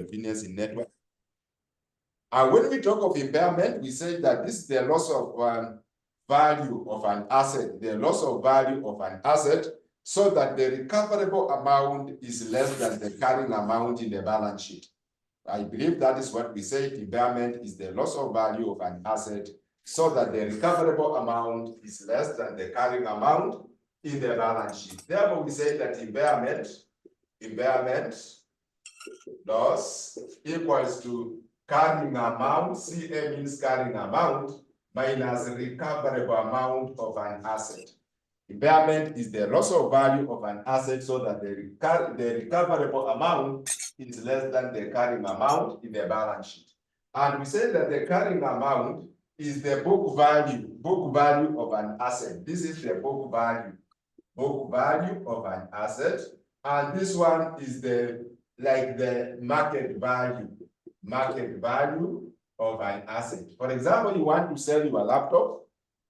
convenience in network. And when we talk of impairment, we say that this is the loss of value of an asset, the loss of value of an asset, so that the recoverable amount is less than the carrying amount in the balance sheet. I believe that is what we say. Impairment is the loss of value of an asset, so that the recoverable amount is less than the carrying amount in the balance sheet. Therefore, we say that impairment loss equals to carrying amount, CA means carrying amount, minus recoverable amount of an asset. Impairment is the loss of value of an asset, so that the recoverable amount is less than the carrying amount in the balance sheet. And we say that the carrying amount is the book value of an asset. This is the book value of an asset. And this one is the market value of an asset. For example, you want to sell your laptop.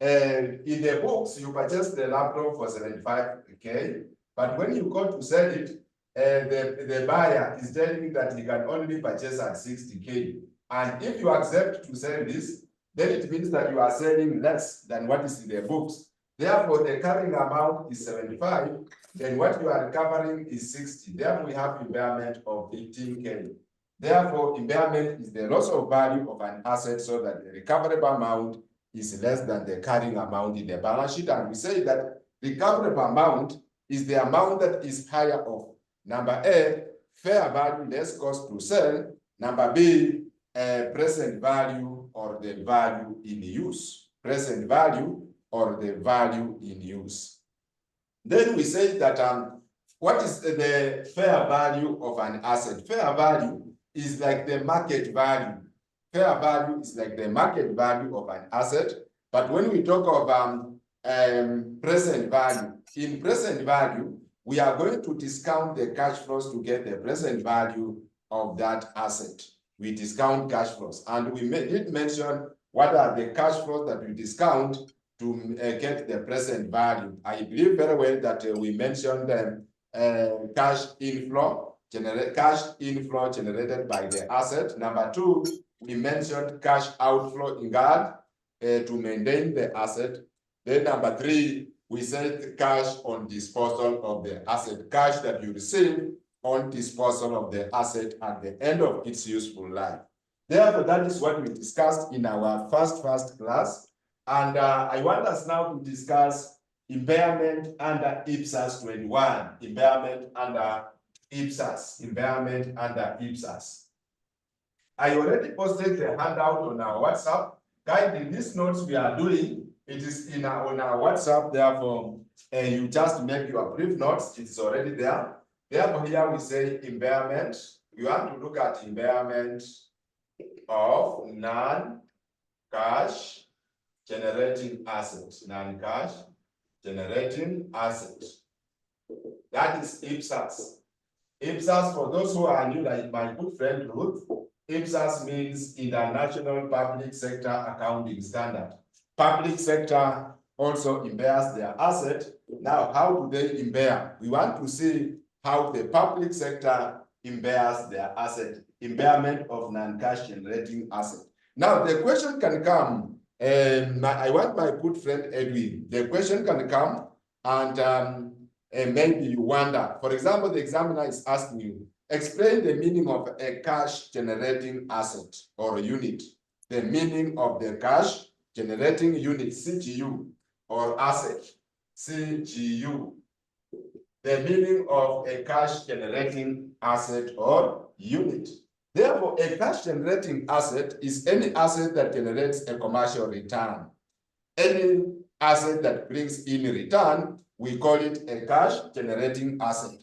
In the books, you purchase the laptop for 75K, but when you go to sell it, the buyer is telling you that he can only purchase at 60K. And if you accept to sell this, then it means that you are selling less than what is in the books. Therefore, the carrying amount is 75, then what you are recovering is 60. Therefore, we have impairment of 15K. Therefore, impairment is the loss of value of an asset, so that the recoverable amount is less than the carrying amount in the balance sheet. And we say that recoverable amount is the amount that is higher of number A, fair value less cost to sell, number B, present value or the value in use. Present value or the value in use. Then we say that what is the fair value of an asset? Fair value is like the market value. Fair value is like the market value of an asset. But when we talk of present value, in present value, we are going to discount the cash flows to get the present value of that asset. We discount cash flows. And we did mention what are the cash flows that we discount to get the present value. I believe very well that we mentioned cash inflow generated by the asset. Number two, we mentioned cash outflow incurred to maintain the asset. Then number three, we said cash on disposal of the asset, cash that you receive on disposal of the asset at the end of its useful life. Therefore, that is what we discussed in our first class. And I want us now to discuss impairment under IPSAS 21. Impairment under IPSAS. I already posted the handout on our WhatsApp. Guys, in these notes we are doing, it is on our WhatsApp. Therefore, you just make your brief notes. It is already there. Therefore, here we say impairment. We want to look at impairment of non-cash generating assets. Non-cash generating assets. That is IPSAS. IPSAS, for those who are new, like my good friend Ruth, IPSAS means International Public Sector Accounting Standard. Public sector also impairs their asset. Now, how do they impair? We want to see how the public sector impairs their asset. Impairment of non-cash generating asset. Now, the question can come, I want my good friend Edwin. The question can come and maybe you wonder. For example, the examiner is asking you, explain the meaning of a cash generating asset or unit. The meaning of the cash generating unit, CGU, or asset, CGU. The meaning of a cash generating asset or unit. Therefore, a cash generating asset is any asset that generates a commercial return. Any asset that brings in a return, we call it a cash generating asset.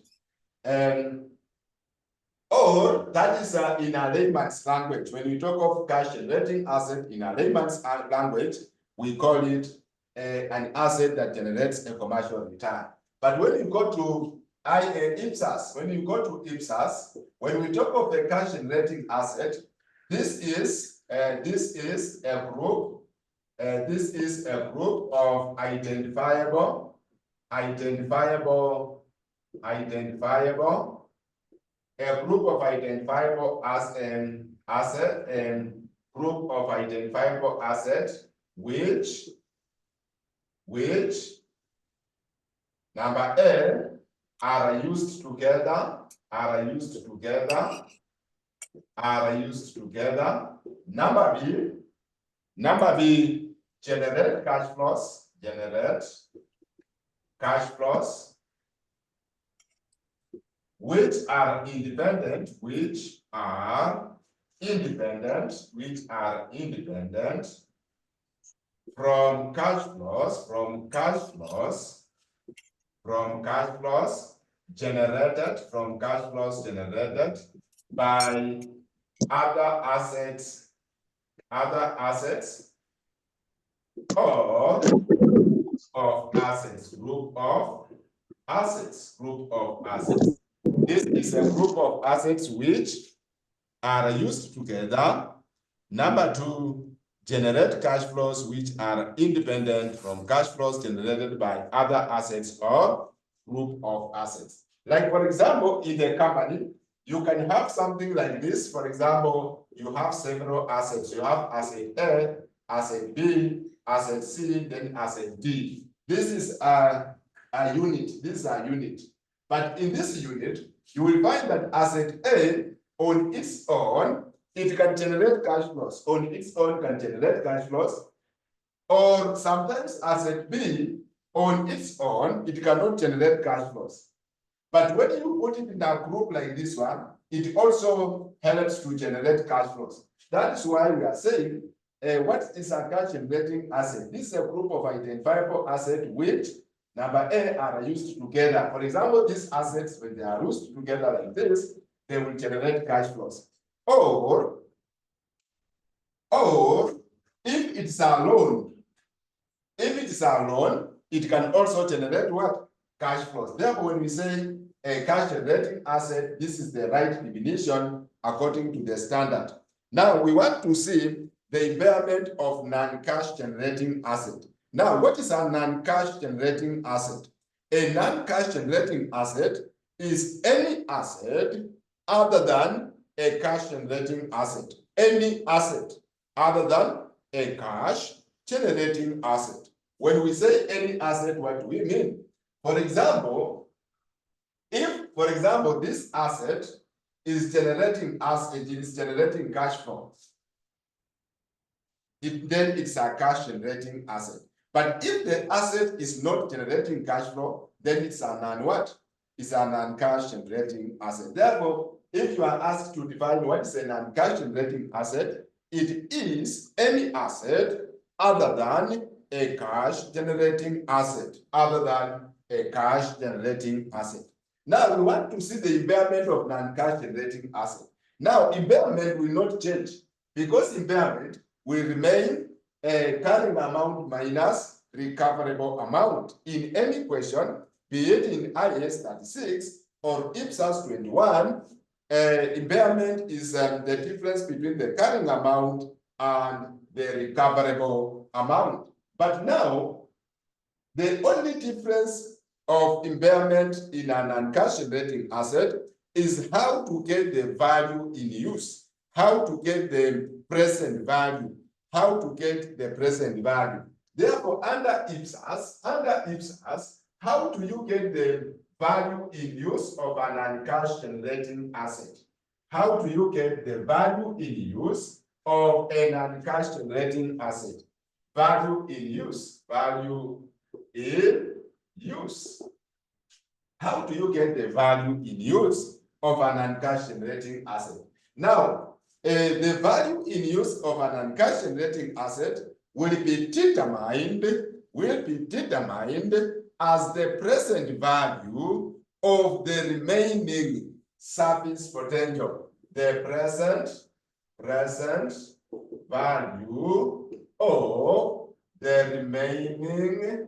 Or that is in a layman's language. When we talk of cash generating asset in a layman's language, we call it an asset that generates a commercial return. But when you go to IPSAS, when we talk of a cash generating asset, this is a group of identifiable a group of identifiable as an asset and group of identifiable assets which number A are used together. Number B, generate cash flows, which are independent, from cash flows generated by other assets or of assets, group of assets. This is a group of assets which are used together. Number two, generate cash flows which are independent from cash flows generated by other assets or group of assets. Like, for example, in a company, you can have something like this. For example, you have several assets. You have asset A, asset B, asset C, then asset D. This is a unit. This is a unit. But in this unit, you will find that asset A on its own, it can generate cash flows. On its own can generate cash flows. Or sometimes asset B on its own, it cannot generate cash flows. But when you put it in a group like this one, it also helps to generate cash flows. That is why we are saying, what is a cash generating asset? This is a group of identifiable assets which, number A, are used together. For example, these assets, when they are used together like this, they will generate cash flows. Or if it's a loan, it can also generate what? Cash flows. Therefore, when we say a cash generating asset, this is the right definition according to the standard. Now, we want to see the impairment of non-cash generating asset. Now, what is a non-cash generating asset? A non-cash generating asset is any asset other than a cash generating asset. Any asset other than a cash generating asset. When we say any asset, what do we mean? For example, if, for example, this asset is generating cash flow, then it's a cash generating asset. But if the asset is not generating cash flow, then it's a non-what? It's a non-cash generating asset. Therefore, if you are asked to define what is a non-cash generating asset, it is any asset other than a cash generating asset. Now, we want to see the impairment of non-cash generating asset. Now, impairment will not change because impairment will remain a carrying amount minus recoverable amount. In any question, be it in IAS 36 or IPSAS 21, impairment is the difference between the carrying amount and the recoverable amount. But now, the only difference of impairment in a non-cash generating asset is how to get the value in use, how to get the present value, Therefore, under IPSAS, how do you get the value in use of a non-cash generating asset? How do you get the value in use of a non-cash generating asset? Value in use. How do you get the value in use of a non-cash generating asset? Now, the value in use of a non-cash generating asset will be determined as the present value of the remaining service potential. The present value of the remaining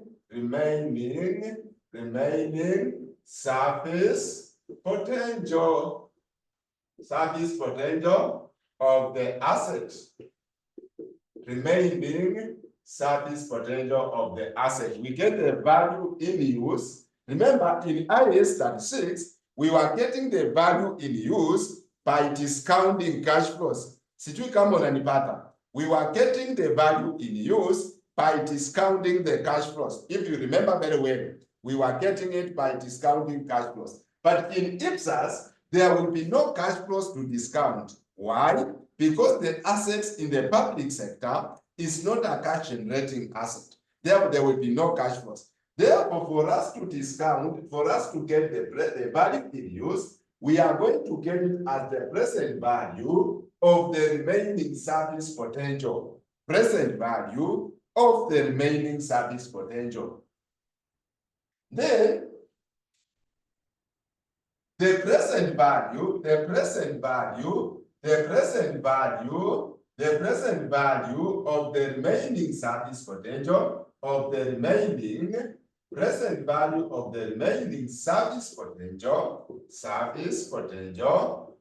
service potential of the asset. Remaining service potential of the asset. We get the value in use. Remember, in IAS 36, we were getting the value in use by discounting cash flows. Sijui kama unanipata. We were getting the value in use by discounting the cash flows. If you remember very well, we were getting it by discounting cash flows. But in IPSAS, there will be no cash flows to discount. Why? Because the assets in the public sector is not a cash generating asset. Therefore, there will be no cash flows. Therefore, for us to discount, for us to get the value in use, we are going to get it as the present value of the remaining service potential. Present value of the remaining service potential. Then, the present value of the remaining service potential present value of the remaining service potential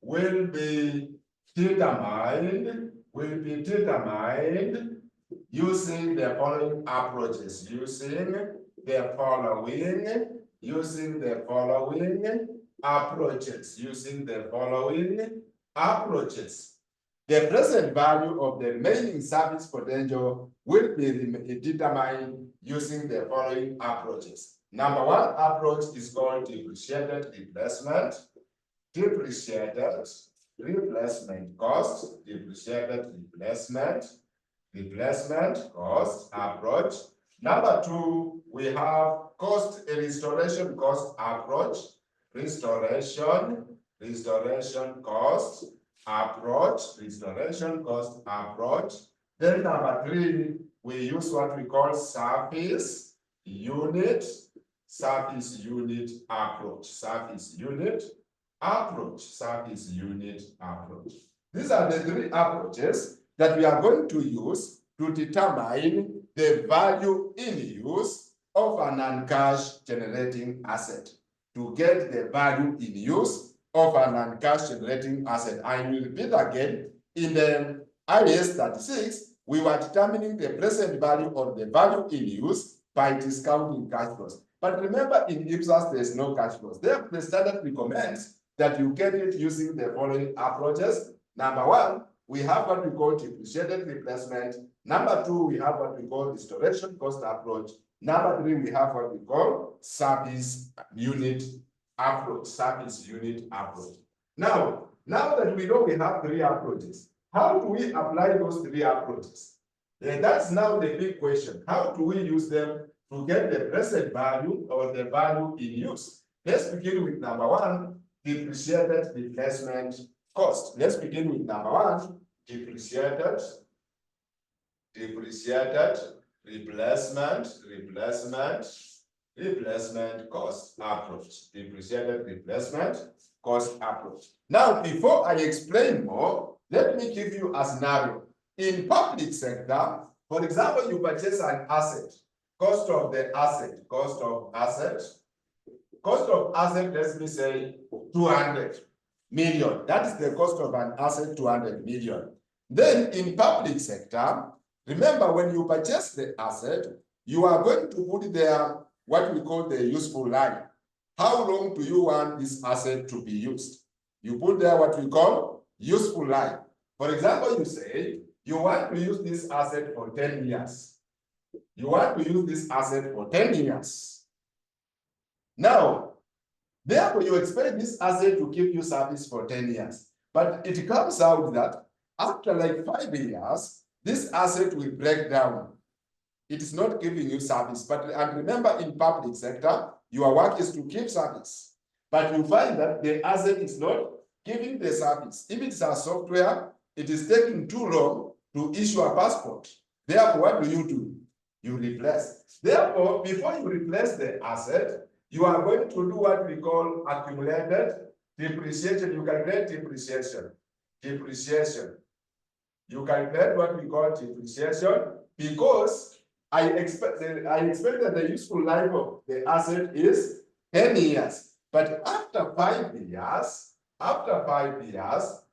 will be determined using the following approaches. The present value of the remaining service potential will be determined using the following approaches. Number one approach is called depreciated replacement cost, replacement cost approach. Number two, we have restoration cost approach, restoration cost approach. Then number three, we use what we call service unit approach. These are the three approaches that we are going to use to determine the value in use of a non-cash generating asset. To get the value in use of a non-cash generating asset. I will repeat again, in the IAS 36, we were determining the present value or the value in use by discounting cash flows. But remember, in IPSAS, there is no cash flows. Therefore, the standard recommends that you get it using the following approaches. Number one, we have what we call depreciated replacement. Number two, we have what we call restoration cost approach. Number three, we have what we call service unit approach. Now that we know we have three approaches, how do we apply those three approaches? And that's now the big question. How do we use them to get the present value or the value in use? Let's begin with number one, depreciated replacement cost. Let's begin with number one, depreciated replacement cost approach. Depreciated replacement cost approach. Now, before I explain more, let me give you a scenario. In public sector, for example, you purchase an asset. Cost of asset, let me say 200 million. That is the cost of an asset, 200 million. Then in public sector, remember when you purchase the asset, you are going to put there what we call the useful life. How long do you want this asset to be used? You put there what we call useful life. For example, you say you want to use this asset for 10 years. Now, therefore, you expect this asset to keep you service for 10 years. But it comes out that after like 5 years, this asset will break down. It is not giving you service. And remember, in public sector, your work is to keep service. But you find that the asset is not giving the service. If it's a software, it is taking too long to issue a passport. Therefore, what do? You replace. Therefore, before you replace the asset, you are going to do what we call accumulated depreciation. You calculate depreciation. You calculate what we call depreciation because I expect that the useful life of the asset is 10 years. But after 5 years,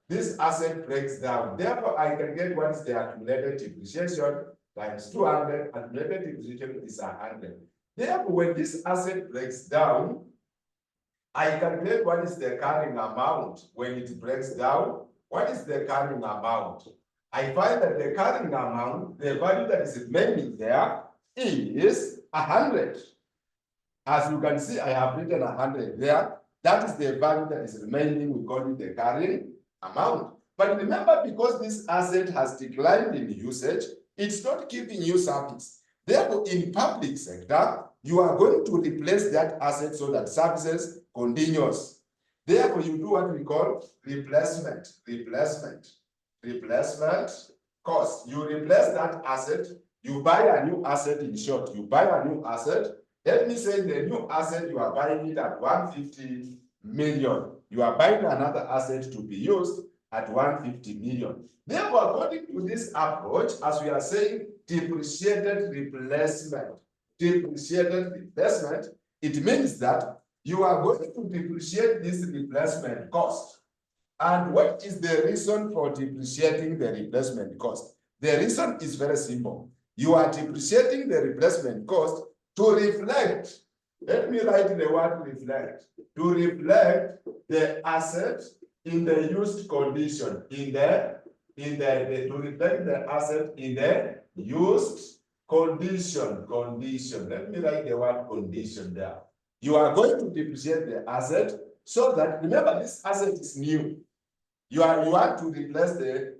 this asset breaks down. Therefore, I can get what is the accumulated depreciation times 200. Accumulated depreciation is 100. Therefore, when this asset breaks down, I calculate what is the carrying amount when it breaks down. What is the carrying amount? I find that the carrying amount, the value that is remaining there is 100. As you can see, I have written 100 there. That is the value that is remaining. We call it the carrying amount. But remember, because this asset has declined in usage, it's not giving you service. Therefore, in public sector, you are going to replace that asset so that services continues. Therefore, you do what we call replacement cost. You replace that asset, you buy a new asset. In short, you buy a new asset. Let me say the new asset, you are buying it at 150 million. You are buying another asset to be used at 150 million. Therefore, according to this approach, as we are saying, depreciated replacement, it means that you are going to depreciate this replacement cost. And what is the reason for depreciating the replacement cost? The reason is very simple. You are depreciating the replacement cost to reflect, let me write the word reflect, to reflect the asset in the used condition, to reflect the asset in the used condition. Let me write the word condition there. You are going to depreciate the asset so that, remember, this asset is new. You want to replace the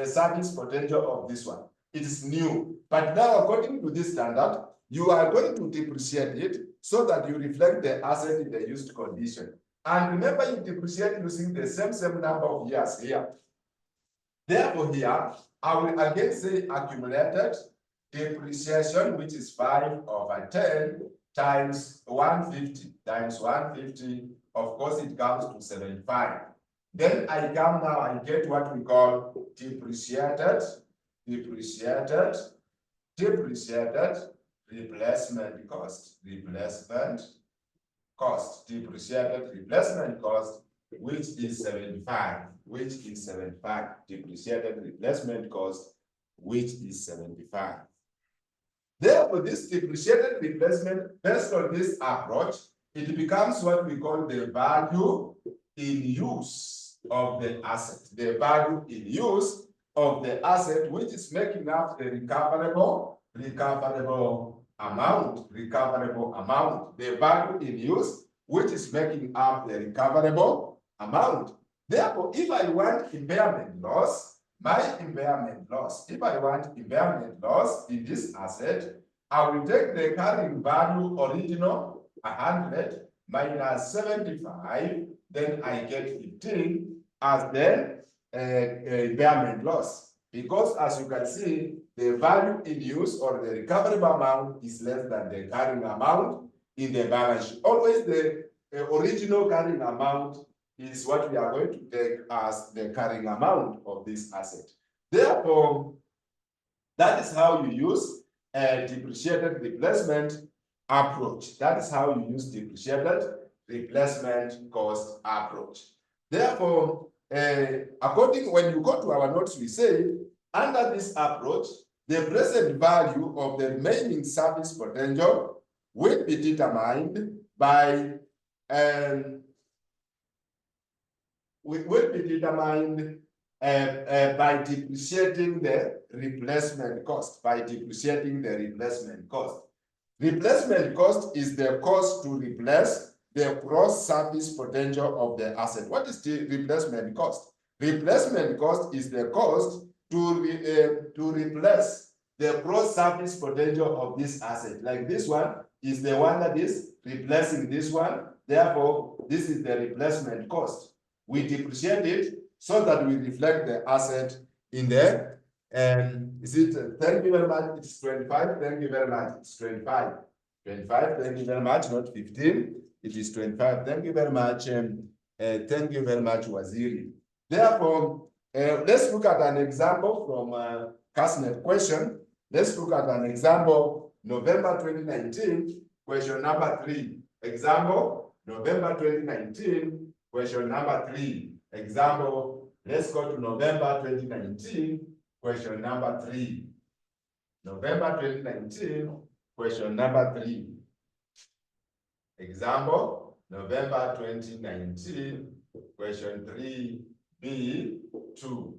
service potential of this one. It is new. But now, according to this standard, you are going to depreciate it so that you reflect the asset in the used condition. And remember, you depreciate using the same number of years here. Therefore, here, I will again say accumulated depreciation, which is 5/10 times 150 times 150. Of course, it comes to 75. Then I get what we call depreciated replacement cost, depreciated replacement cost, which is 75, depreciated replacement cost, which is 75. Therefore, this depreciated replacement, based on this approach, it becomes what we call the value in use of the asset. The value in use of the asset, which is making up the recoverable amount. The value in use, which is making up the recoverable amount. Therefore, if I want impairment loss, if I want impairment loss in this asset, I will take the carrying value original 100 minus 75, then I get 15 as the impairment loss. Because as you can see, the value in use or the recoverable amount is less than the carrying amount in the balance sheet. Always the original carrying amount is what we are going to take as the carrying amount of this asset. Therefore, that is how you use a depreciated replacement approach. That is how you use depreciated replacement cost approach. Therefore, when you go to our notes, we say, under this approach, the present value of the remaining service potential will be determined by depreciating the replacement cost. Replacement cost is the cost to replace the gross service potential of the asset. What is the replacement cost? Replacement cost is the cost to replace the gross service potential of this asset. Like this one is the one that is replacing this one. Therefore, this is the replacement cost. We depreciate it so that we reflect the asset in the thank you very much, it's 25, thank you very much, it's 25, thank you very much, not 15, it is 25, thank you very much, Waziri. Therefore, let's look at an example from KASNEB question. Let's look at an example, November 2019, question number 3. Example, November 2019, question number 3. Example, let's go to November 2019, question number 3. November 2019, Question number 3. Example, November 2019, question 3B2.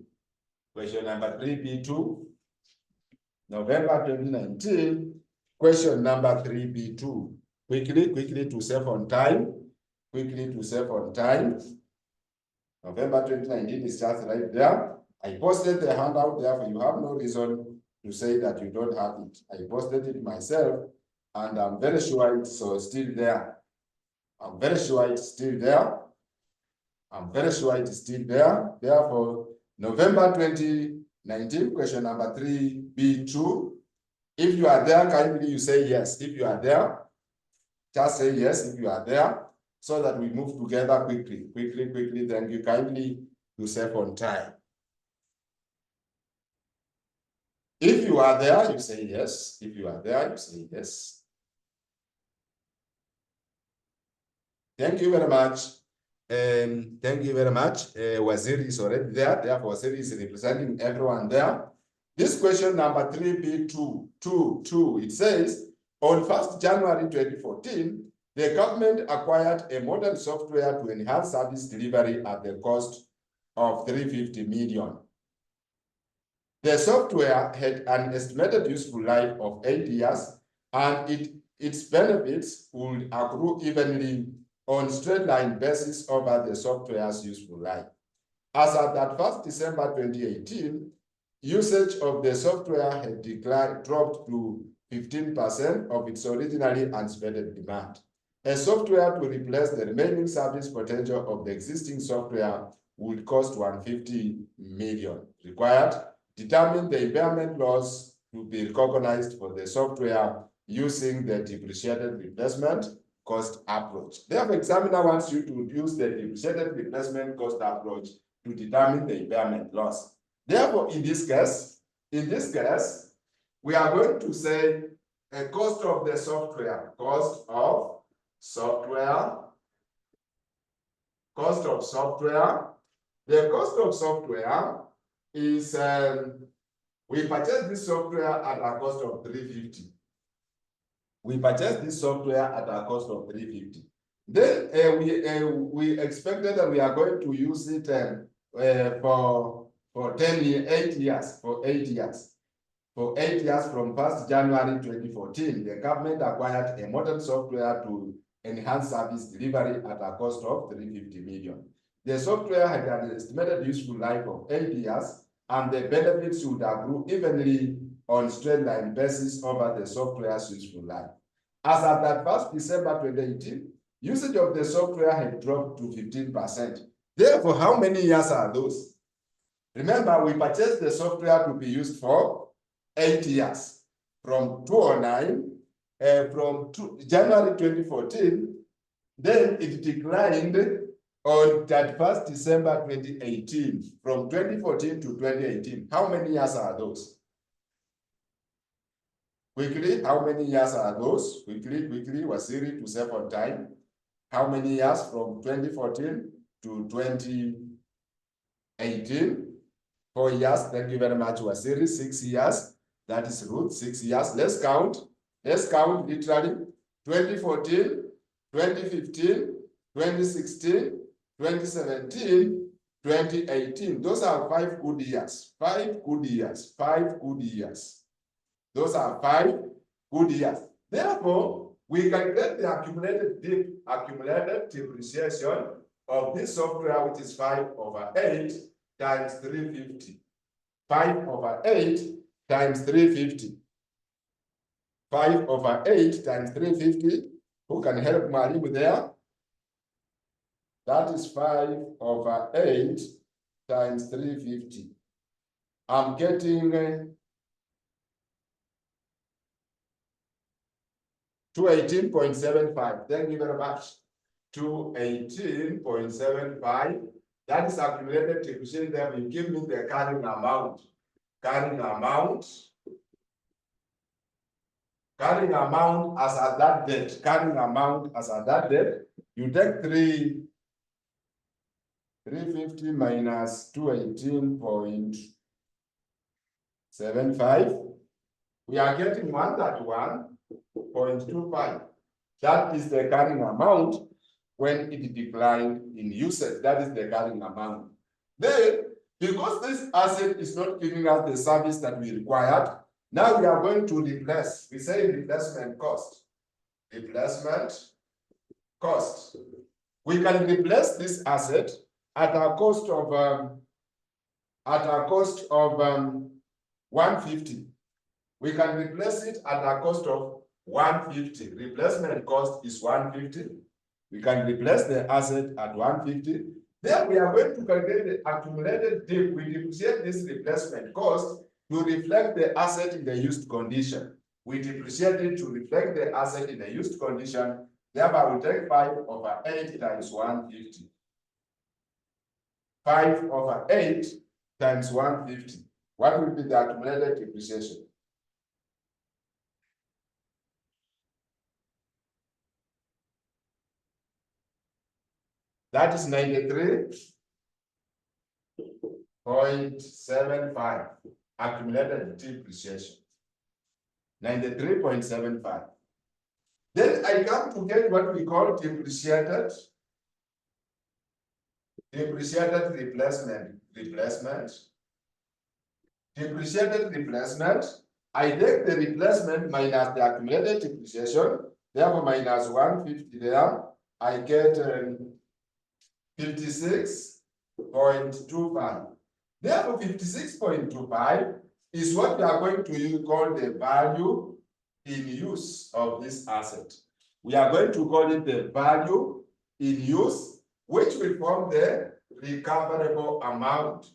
Question number 3B2. November 2019, question number 3B2. Quickly to save on time. November 2019 is just right there. I posted the handout there, you have no reason to say that you don't have it. I posted it myself, and I'm very sure it's still there. Therefore, November 2019, question number 3B2. If you are there, kindly you say yes. If you are there, just say yes if you are there, so that we move together quickly. Then you kindly to save on time. If you are there, you say yes. If you are there, you say yes. Thank you very much. Waziri is already there. Therefore, Waziri is representing everyone there. This question number 3B2, it says, on 1st January 2014, the government acquired a modern software to enhance service delivery at the cost of 350 million. The software had an estimated useful life of 8 years, and its benefits would accrue evenly on straight-line basis over the software's useful life. As at that 1st December 2018, usage of the software had dropped to 15% of its originally anticipated demand. A software to replace the remaining service potential of the existing software would cost 150 million. Required, determine the impairment loss to be recognized for the software using the depreciated replacement cost approach. Therefore, examiner wants you to use the depreciated replacement cost approach to determine the impairment loss. Therefore, in this case, we are going to say a cost of the software, cost of software. The cost of software is, we purchased this software at a cost of 350. Then we expected that we are going to use it for 8 years. For 8 years from 1st January 2014, the government acquired a modern software to enhance service delivery at a cost of 350 million. The software had an estimated useful life of 8 years, and the benefits would accrue evenly on straight-line basis over the software's useful life. As at that 1st December 2018, usage of the software had dropped to 15%. Therefore, how many years are those? Remember, we purchased the software to be used for 8 years, from 2009, from January 2014, then it declined on 31st December 2018, from 2014 to 2018. How many years are those? Quickly, how many years are those? Quickly, Wasiri, to save on time. How many years from 2014 to 2018? 4 years. Thank you very much, Wasiri. 6 years. That is Ruth, 6 years. Let's count literally. 2014, 2015, 2016, 2017, 2018. Those are 5 good years. 5 good years. Those are 5 good years. Therefore, we calculate the accumulated depreciation of this software, which is 5/8 times 350. 5/8 times 350. 5/8 times 350. Who can help Mwalimu there? That is 5/8 times 350. I'm getting 218.75. Thank you very much. 218.75. That is accumulated depreciation. Then you give me the carrying amount. Carrying amount as at that date. You take 350 minus 218.75. We are getting 131. 0.25. That is the carrying amount when it declined in usage. That is the carrying amount. Then, because this asset is not giving us the service that we required, now we are going to replace. We say replacement cost. Replacement cost. We can replace this asset at a cost of 150. We can replace it at a cost of 150. Replacement cost is 150. We can replace the asset at 150. Then we are going to calculate the accumulated dip. We depreciate this replacement cost to reflect the asset in the used condition. We depreciate it to reflect the asset in the used condition. Thereby, we take 5/8 times 150. 5/8 times 150. What will be the accumulated depreciation? That is 93.75 accumulated depreciation. 93.75. Then I come to get what we call depreciated replacement. Depreciated replacement. I take the replacement minus the accumulated depreciation. Therefore, minus 150 there. I get 56.25. Therefore, 56.25 is what we are going to call the value in use of this asset. We are going to call it the value in use, which will form the recoverable amount,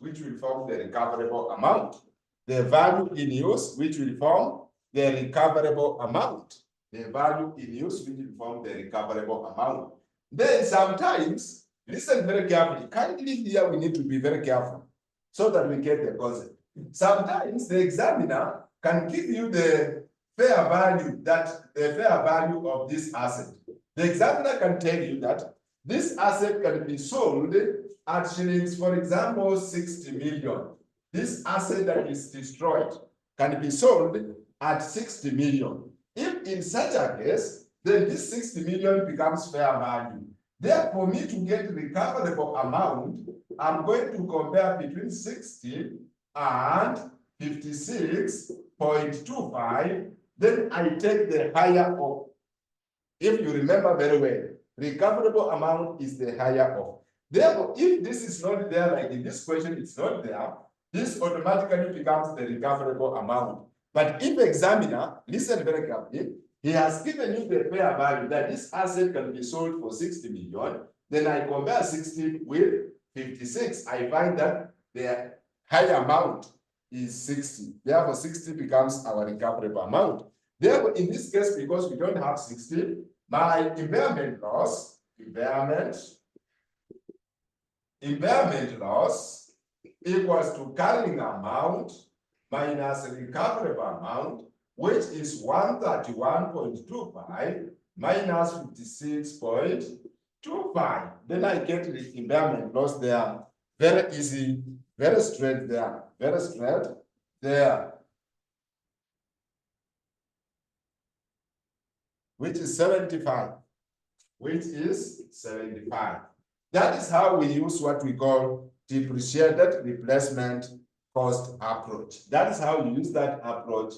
The value in use, which will form the recoverable amount. The value in use, which will form the recoverable amount. Then sometimes, listen very carefully. Kindly here, we need to be very careful so that we get the concept. Sometimes the examiner can give you the fair value of this asset. The examiner can tell you that this asset can be sold at shillings, for example, 60 million. This asset that is destroyed can be sold at 60 million. If in such a case, then this 60 million becomes fair value. Therefore, for me to get recoverable amount, I'm going to compare between 60 and 56.25. Then I take the higher of. If you remember very well, recoverable amount is the higher of. Therefore, if this is not there, like in this question, it's not there, this automatically becomes the recoverable amount. But if examiner, listen very carefully, he has given you the fair value that this asset can be sold for 60 million, then I compare 60 with 56. I find that the higher amount is 60. Therefore, 60 becomes our recoverable amount. Therefore, in this case, because we don't have 60, my impairment loss equals to carrying amount minus recoverable amount, which is 131.25 minus 56.25. Then I get the impairment loss there. Very easy, very straight there, which is 75. That is how we use what we call depreciated replacement cost approach. That is how you use that approach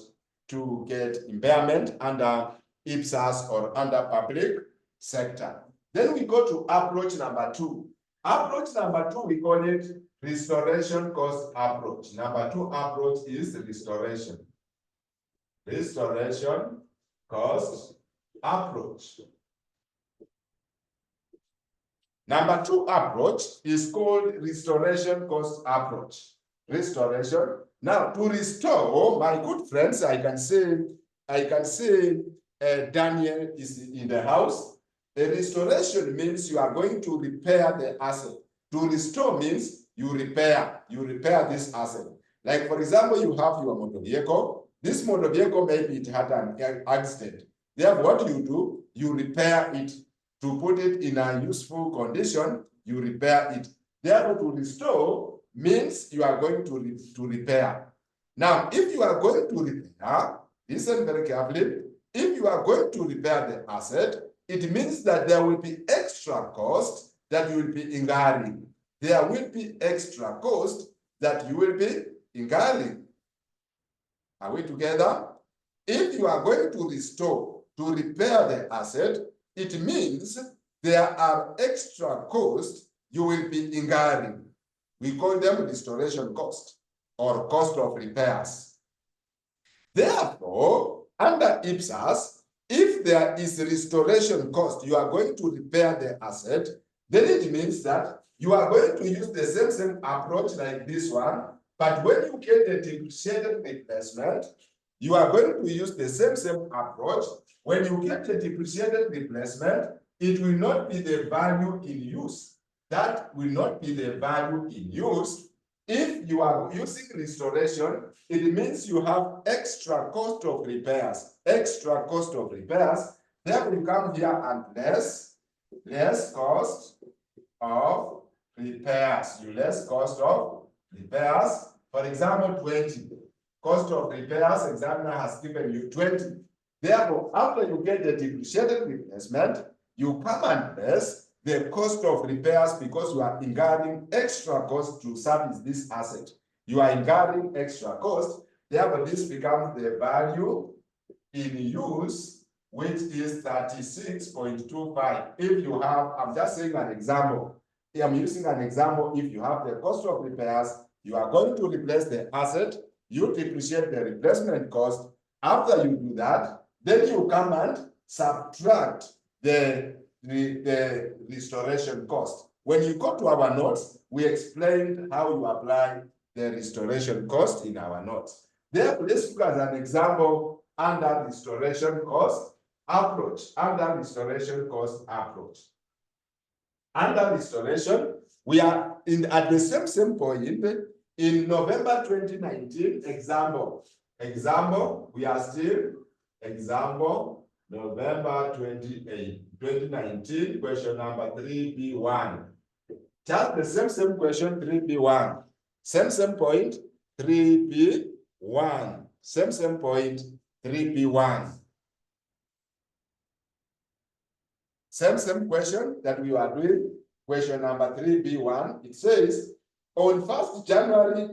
to get impairment under IPSAS or under public sector. Then we go to approach number 2. Approach number 2, we call it restoration cost approach. Number 2 approach is restoration cost approach. Number 2 approach is called restoration cost approach. Restoration. Now, to restore, my good friends, I can say Daniel is in the house. A restoration means you are going to repair the asset. To restore means you repair this asset. Like, for example, you have your motor vehicle. This motor vehicle, maybe it had an accident. Therefore, what do? You repair it. To put it in a useful condition, you repair it. Therefore, to restore means you are going to repair. Now, if you are going to repair, listen very carefully. if you are going to repair the asset, it means that there will be extra cost that you will be incurring. There will be extra cost that you will be incurring. Are we together? If you are going to restore, to repair the asset, it means there are extra costs you will be incurring. We call them restoration cost or cost of repairs. Therefore, under IPSAS, if there is restoration cost, you are going to repair the asset, then it means that you are going to use the same approach like this one, but when you get a depreciated replacement, you are going to use the same approach. When you get a depreciated replacement, it will not be the value in use. That will not be the value in use. If you are using restoration, it means you have extra cost of repairs. Extra cost of repairs. Therefore, you come here and less cost of repairs. You less cost of repairs. For example, 20. Cost of repairs, examiner has given you 20. Therefore, after you get the depreciated replacement, you come and less the cost of repairs because you are incurring extra cost to service this asset. You are incurring extra cost. Therefore, this becomes the value in use, which is 36.25. If you have, I'm just saying an example. I'm using an example. If you have the cost of repairs, you are going to replace the asset, you depreciate the replacement cost. After you do that, then you come and subtract the restoration cost. When you go to our notes, we explained how you apply the restoration cost in our notes. Therefore, let's look at an example under restoration cost approach. Under restoration cost approach. Under restoration, we are at the same point in November 2019. Example, we are still example November 2019, question number 3B1. Just the same question 3B1. Same point 3B1. Same point 3B1. Same question that we are doing, question number 3B1. It says, on 1st January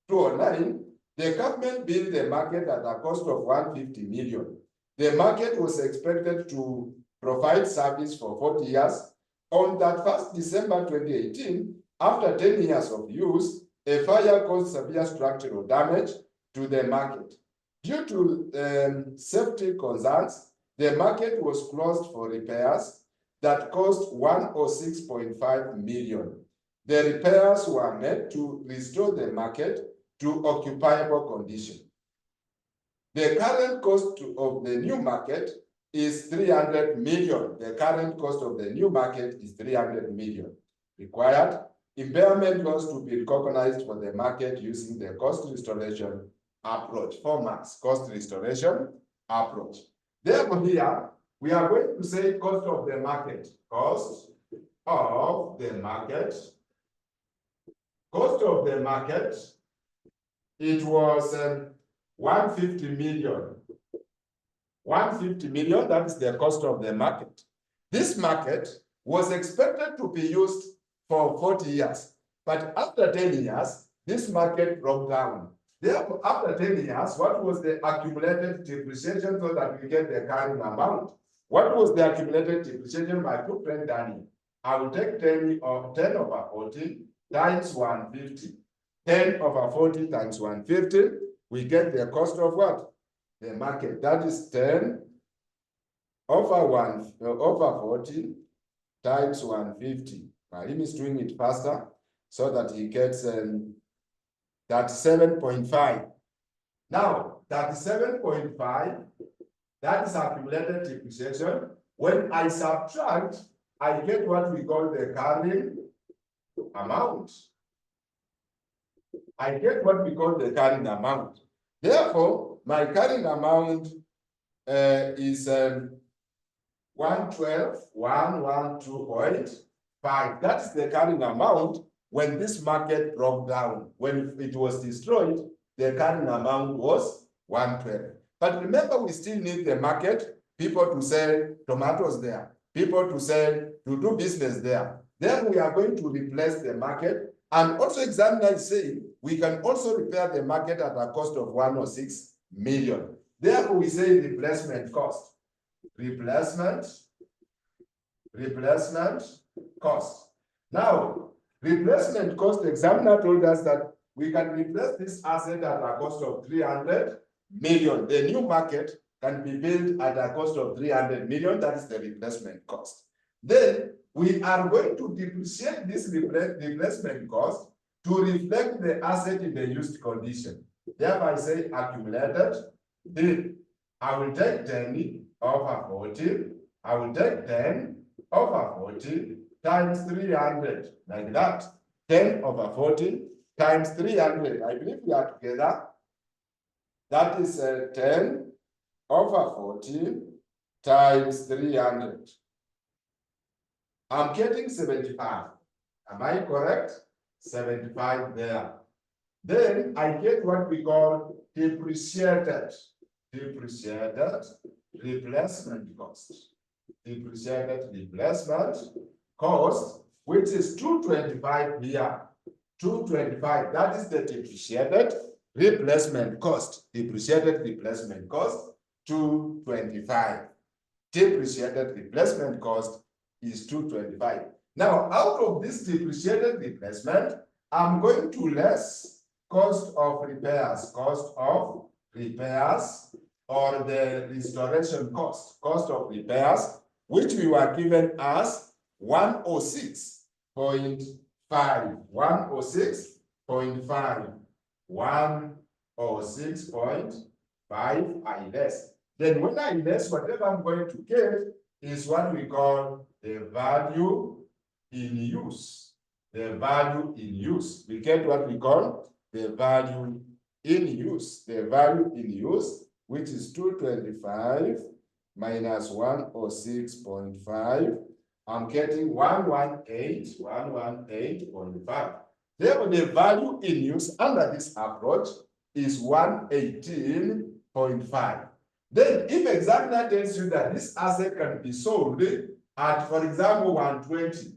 2009, the government built the market at a cost of 150 million. The market was expected to provide service for 40 years. On that 1st December 2018, after 10 years of use, a fire caused severe structural damage to the market. Due to safety concerns, the market was closed for repairs that cost 106.5 million. The repairs were made to restore the market to occupiable condition. The current cost of the new market is 300 million. The current cost of the new market is 300 million. Required impairment loss to be recognized for the market using the cost restoration approach. 4 marks, cost restoration approach. Therefore, here we are going to say cost of the market. Cost of the market. Cost of the market. It was 150 million. 150 million, that is the cost of the market. This market was expected to be used for 40 years, but after 10 years, this market broke down. Therefore, after 10 years, what was the accumulated depreciation so that we get the current amount? What was the accumulated depreciation? My good friend Danny, I will take 10 over 40 times 150. 10 over 40 times 150, we get the cost of what? The market. That is 10 over 40 times 150. Him is doing it faster so that he gets 37.5. Now, 37.5, that is accumulated depreciation. When I subtract, I get what we call the carrying amount. I get what we call the carrying amount. Therefore, my carrying amount is 112,112.5. That's the carrying amount when this market broke down. When it was destroyed, the carrying amount was 112. But remember, we still need the market, people to sell tomatoes there, people to sell, to do business there. Then we are going to replace the market. And also examiner is saying we can also repair the market at a cost of 106 million. Therefore, we say replacement cost. Replacement cost. Now, replacement cost, examiner told us that we can replace this asset at a cost of 300 million. The new market can be built at a cost of 300 million. That is the replacement cost. Then we are going to depreciate this replacement cost to reflect the asset in the used condition. Therefore, I say accumulated. Then I will take 10 over 40. I will take 10 over 40 times 300, like that. 10 over 40 times 300. I believe we are together. That is 10 over 40 times 300. I'm getting 75. Am I correct? 75 there. Then I get what we call depreciated replacement cost. Depreciated replacement cost, which is 225 here. 225, that is the depreciated replacement cost. Depreciated replacement cost, 225. Depreciated replacement cost is 225. Now, out of this depreciated replacement, I'm going to less cost of repairs, or the restoration cost of repairs, which we were given as 106.5. 106.5. 106.5 I less. Then when I less, whatever I'm going to get is what we call the value in use. The value in use. We get what we call the value in use. The value in use, which is 225 minus 106.5. I'm getting 118.5. Therefore, the value in use under this approach is 118.5. Then, if examiner tells you that this asset can be sold at, for example, 120,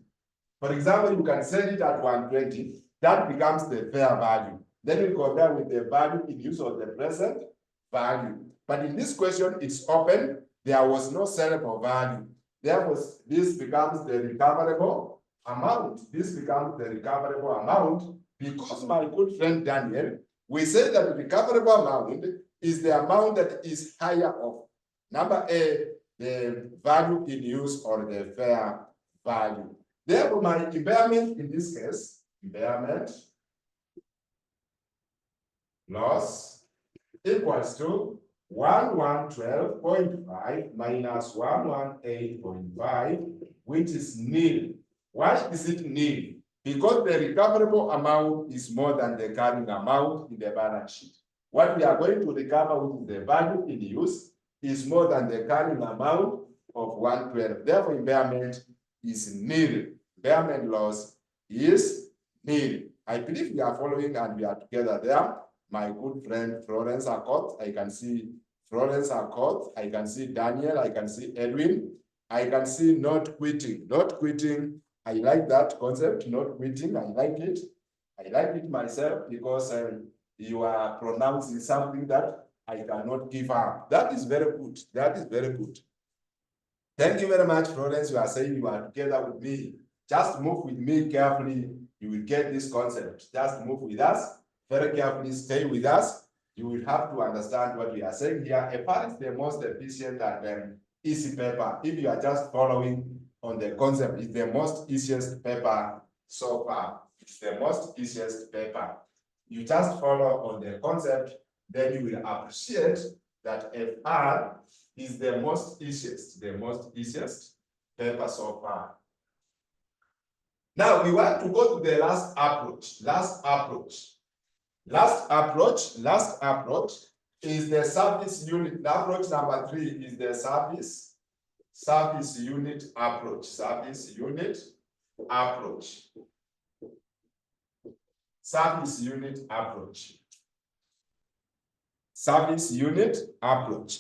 for example, you can sell it at 120, that becomes the fair value. Then we compare with the value in use of the present value. But in this question, it's open. There was no sellable value. Therefore, this becomes the recoverable amount. This becomes the recoverable amount because, my good friend Daniel, we say that the recoverable amount is the amount that is higher of number A, the value in use or the fair value. Therefore, my impairment in this case, impairment loss equals to 1112.5 minus 118.5, which is nil. Why is it nil? Because the recoverable amount is more than the carrying amount in the balance sheet. What we are going to recover, which is the value in use, is more than the carrying amount of 112. Therefore, impairment is nil. Impairment loss is nil. I believe we are following and we are together there. My good friend Florence Acott, I can see Florence Acott, I can see Daniel, I can see Edwin, I can see not quitting. Not quitting, I like that concept, not quitting, I like it. I like it myself because you are pronouncing something that I cannot give up. That is very good. That is very good. Thank you very much, Florence. You are saying you are together with me. Just move with me carefully. You will get this concept. Just move with us. Very carefully, stay with us. You will have to understand what we are saying here. A part is the most efficient and easy paper. If you are just following on the concept, it's the most easiest paper so far. It's the most easiest paper. You just follow on the concept, then you will appreciate that FR is the most easiest paper so far. Now we want to go to the last approach. Last approach is the service unit. Approach number 3 is the service unit approach. Service unit approach. service unit approach.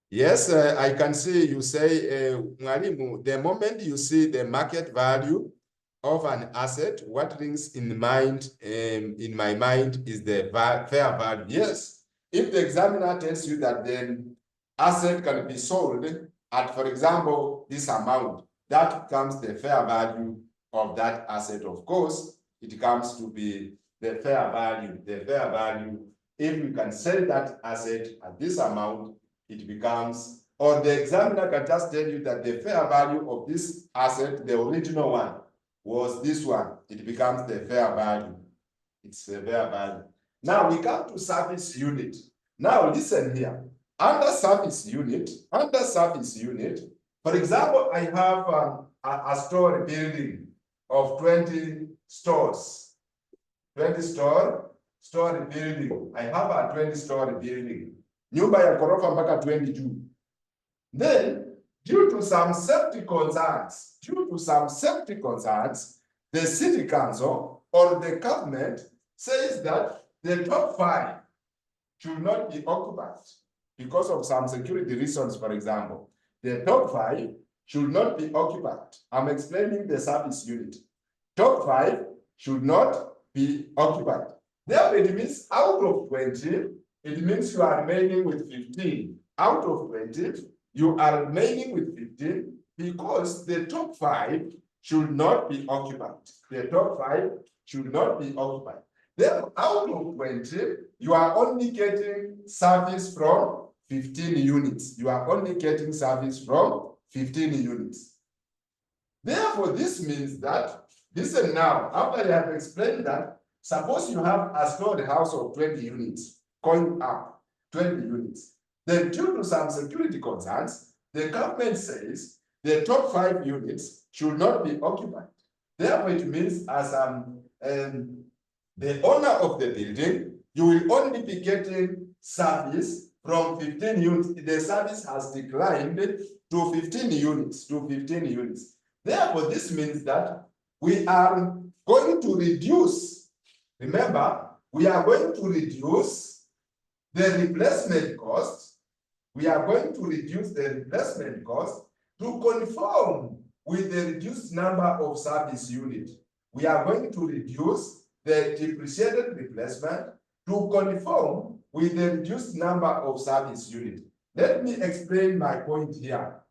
Yes, I can see you say, Mwalimu, the moment you see the market value of an asset, what rings in mind, in my mind is the fair value. Yes, if the examiner tells you that the asset can be sold at, for example, this amount, that becomes the fair value of that asset. Of course, it comes to be the fair value. The fair value, if you can sell that asset at this amount, it becomes, or the examiner can just tell you that the fair value of this asset, the original one, was this one. It becomes the fair value. It's the fair value. Now we come to service unit. Now listen here. Under service unit, for example, I have a store building of 20 stores. 20 store building. I have a 20-story building. Nyumba ya ghorofa mpaka 20 juu. Then, due to some safety concerns, the city council or the government says that the top 5 should not be occupied because of some security reasons, for example. The top 5 should not be occupied. I'm explaining the service unit. Top 5 should not be occupied. Therefore, it means out of 20, it means you are remaining with 15. Out of 20, you are remaining with 15 because the top 5 should not be occupied. The top 5 should not be occupied. Then out of 20, you are only getting service from 15 units. You are only getting service from 15 units. Therefore, this means that, listen now, after I have explained that, suppose you have a stored house of 20 units. Going up 20 units. Then due to some security concerns, the government says the top 5 units should not be occupied. Therefore, it means as the owner of the building, you will only be getting service from 15 units. The service has declined to 15 units, Therefore, this means that we are going to reduce, remember, we are going to reduce the replacement cost. We are going to reduce the replacement cost to conform with the reduced number of service units. We are going to reduce the depreciated replacement to conform with the reduced number of service units. Let me explain my point here.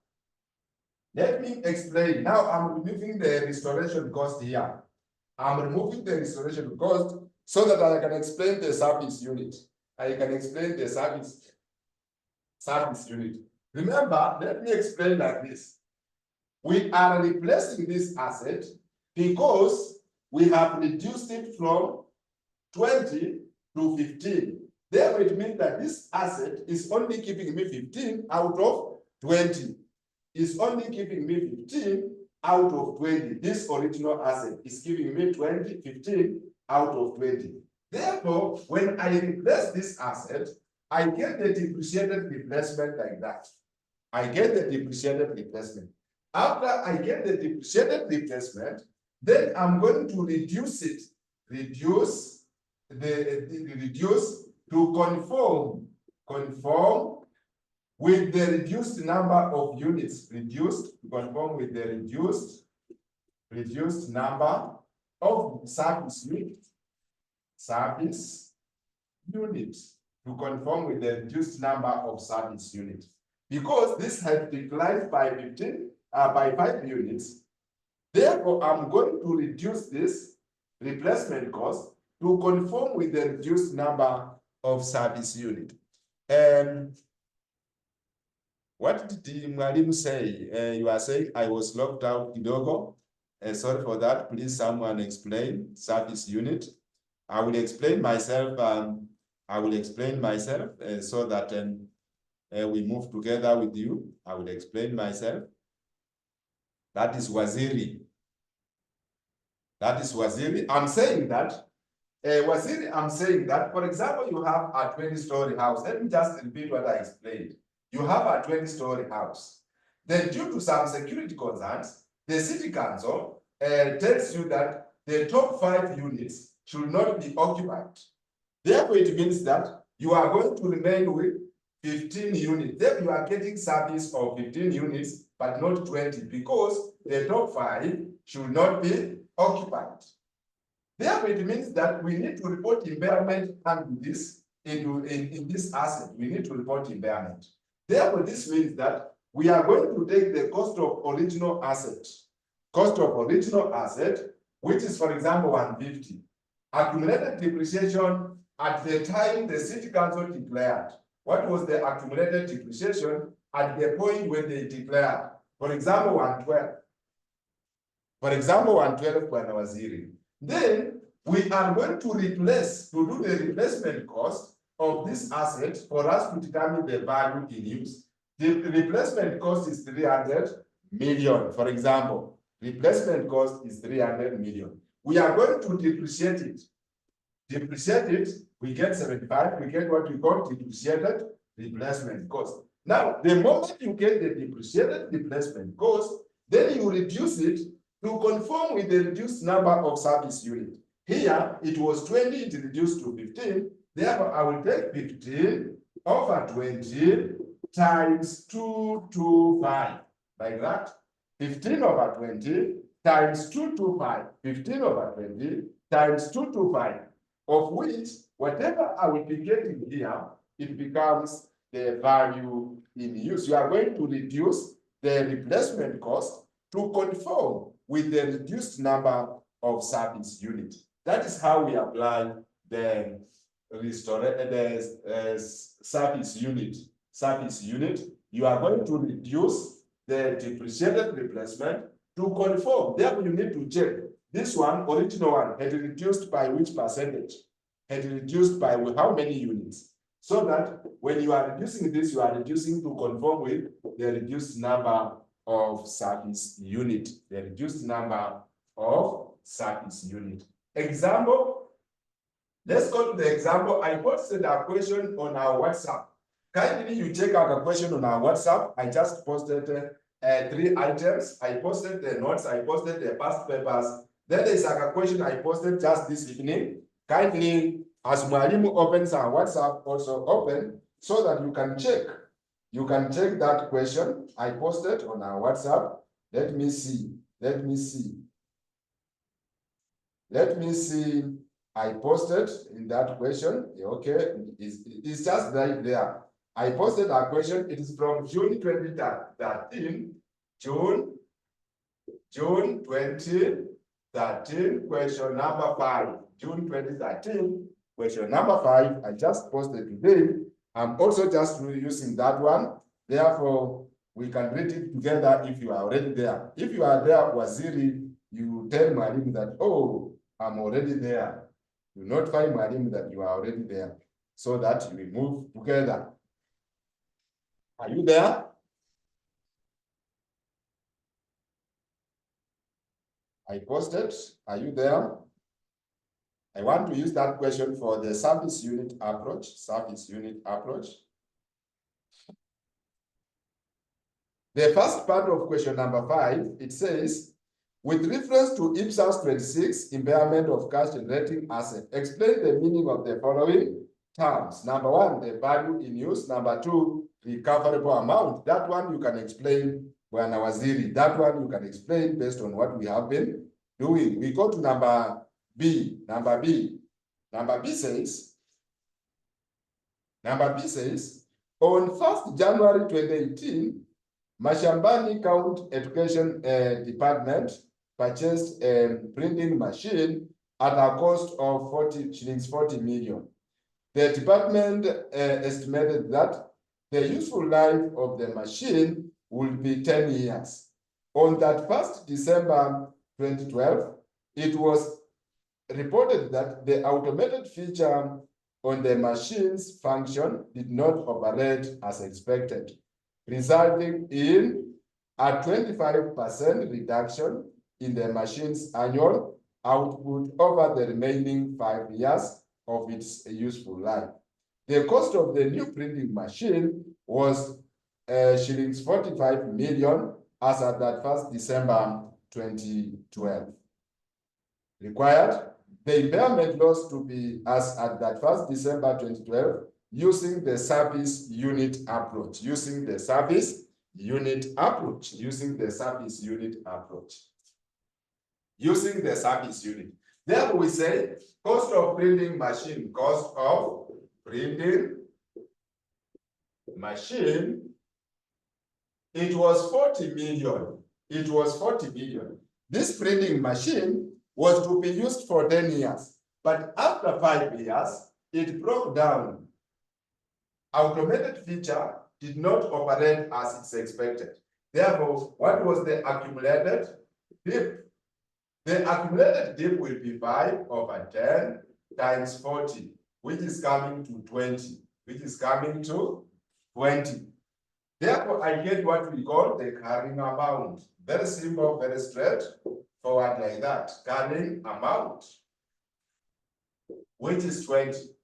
Let me explain. Now I'm removing the restoration cost here. I'm removing the restoration cost so that I can explain the service unit. I can explain the service unit. Remember, let me explain like this. We are replacing this asset because we have reduced it from 20 to 15. Therefore, it means that this asset is only giving me 15 out of 20. It's only giving me 15 out of 20. This original asset is giving me 15 out of 20. Therefore, when I replace this asset, I get the depreciated replacement like that. I get the depreciated replacement. After I get the depreciated replacement, then I'm going to reduce it. Reduce to conform with the reduced number of units. Reduced to conform with the reduced number of service units. Service units to conform with the reduced number of service units. Because this has declined by 5 units, therefore I'm going to reduce this replacement cost to conform with the reduced number of service unit. What did the Mwalimu say? You are saying I was locked out kidogo. Sorry for that. Please someone explain service unit. I will explain myself. So that we move together with you. I will explain myself. That is Waziri. That is Waziri. I'm saying that. Waziri, I'm saying that, for example, you have a 20-story house. Let me just repeat what I explained. You have a 20-story house. Then due to some security concerns, the city council tells you that the top 5 units should not be occupied. Therefore, it means that you are going to remain with 15 units. Then you are getting service of 15 units, but not 20, because the top 5 should not be occupied. Therefore, it means that we need to report impairment and this in this asset. We need to report impairment. Therefore, this means that we are going to take the cost of original asset. Cost of original asset, which is, for example, 150. Accumulated depreciation at the time the city council declared. What was the accumulated depreciation at the point when they declared? For example, 112. For example, 112 Bwana Waziri. Then we are going to replace, to do the replacement cost of this asset for us to determine the value in use. The replacement cost is 300 million, for example. Replacement cost is 300 million. We are going to depreciate it. Depreciate it, we get 75, we get what we call depreciated replacement cost. Now, the moment you get the depreciated replacement cost, then you reduce it to conform with the reduced number of service units. Here, it was 20, it reduced to 15. Therefore, I will take 15 over 20 times 225, like that. 15 over 20 times 225. 15 over 20 times 225, of which whatever I will be getting here, it becomes the value in use. You are going to reduce the replacement cost to conform with the reduced number of service units. That is how we apply the service unit. Service unit, you are going to reduce the depreciated replacement to conform. Therefore, you need to check. This one, original one, had reduced by which percentage? Had reduced by how many units? So that when you are reducing this, you are reducing to conform with the reduced number of service unit. The reduced number of service unit. Example. Let's go to the example. I posted a question on our WhatsApp. Kindly you check out a question on our WhatsApp. I just posted 3 items. I posted the notes. I posted the past papers. Then there's a question I posted just this evening. Kindly, as Mwalimu opens our WhatsApp, also open so that you can check. You can check that question I posted on our WhatsApp. Let me see. Let me see. Let me see. I posted in that question. Okay, it's just right there. I posted a question. It is from June 2013. June 2013, question number 5. June 2013, question number 5. I just posted today. I'm also just using that one. Therefore, we can read it together if you are already there. If you are there, Waziri, you tell Mwalimu that, oh, I'm already there. You notify Mwalimu that you are already there, so that we move together. Are you there? I posted. Are you there? I want to use that question for the service unit approach. Service unit approach. The first part of question number 5, it says, with reference to IPSAS 26, impairment of cash generating asset, explain the meaning of the following terms. Number 1, the value in use. Number 2, recoverable amount. That one you can explain, Bwana Waziri. That one you can explain based on what we have been doing. We go to number B. Number B. Number B says, on 1st January 2018, Mashambani County Education Department purchased a printing machine at a cost of 40 million. The department estimated that the useful life of the machine will be 10 years. On that 1st December 2012, it was reported that the automated feature on the machine's function did not operate as expected, resulting in a 25% reduction in the machine's annual output over the remaining 5 years of its useful life. The cost of the new printing machine was shillings 45 million as at that 1st December 2012. Required the impairment loss to be as at that 1st December 2012 using the service unit approach. Using the service unit approach. Therefore, we say cost of printing machine. Cost of printing machine. It was 40 million. This printing machine was to be used for 10 years. But after 5 years, it broke down. Automated feature did not operate as it's expected. Therefore, what was the accumulated dip? The accumulated dip will be 5/10 times 40, which is coming to 20. Therefore, I get what we call the carrying amount. Very simple, very straightforward like that. Carrying amount, which is 20.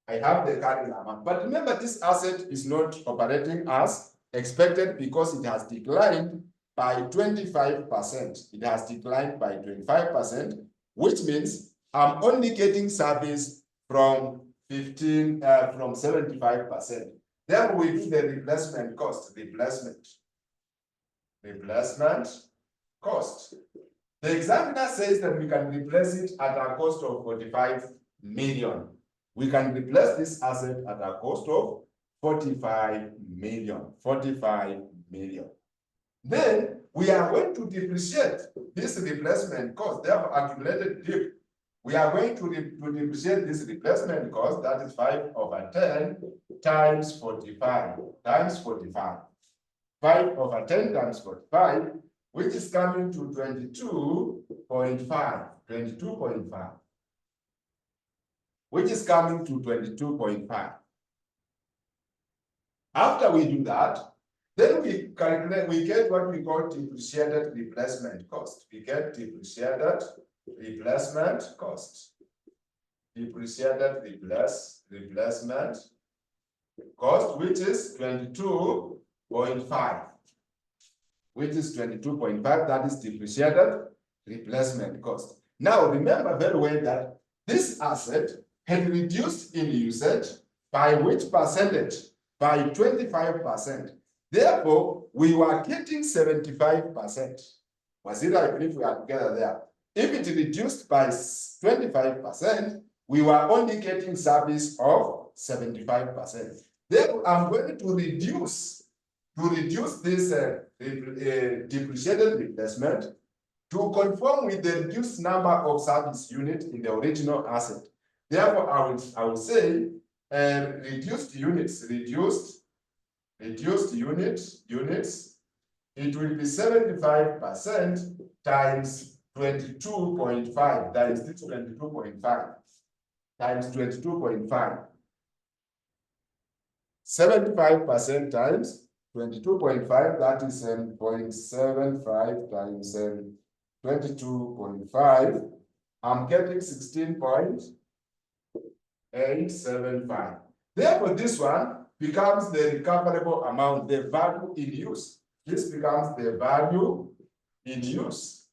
I have the carrying amount. But remember, this asset is not operating as expected because it has declined by 25%. It has declined by 25%, which means I'm only getting service from 75%. Therefore, we do the replacement cost. Replacement cost. The examiner says that we can replace it at a cost of 45 million. We can replace this asset at a cost of 45 million. Then we are going to depreciate this replacement cost. Therefore, accumulated dip. We are going to depreciate this replacement cost, that is 5/10 times 45. 5/10 times 45, which is coming to 22.5. Which is coming to 22.5. After we do that, then we calculate, we get what we call depreciated replacement cost. We get depreciated replacement cost. Depreciated replacement cost, which is 22.5. Which is 22.5, that is depreciated replacement cost. Now, remember very well that this asset had reduced in usage by which percentage? By 25%. Therefore, we were getting 75%. Was it right if we are together there? If it reduced by 25%, we were only getting service of 75%. Therefore, I'm going to reduce this depreciated replacement to conform with the reduced number of service units in the original asset. Therefore, I will say reduced units, it will be 75% times 22.5 times this 22.5 times 22.5. 75% times 22.5, that is 0.75 times 22.5. I'm getting 16.875. Therefore, this one becomes the recoverable amount, the value in use. This becomes the value in use.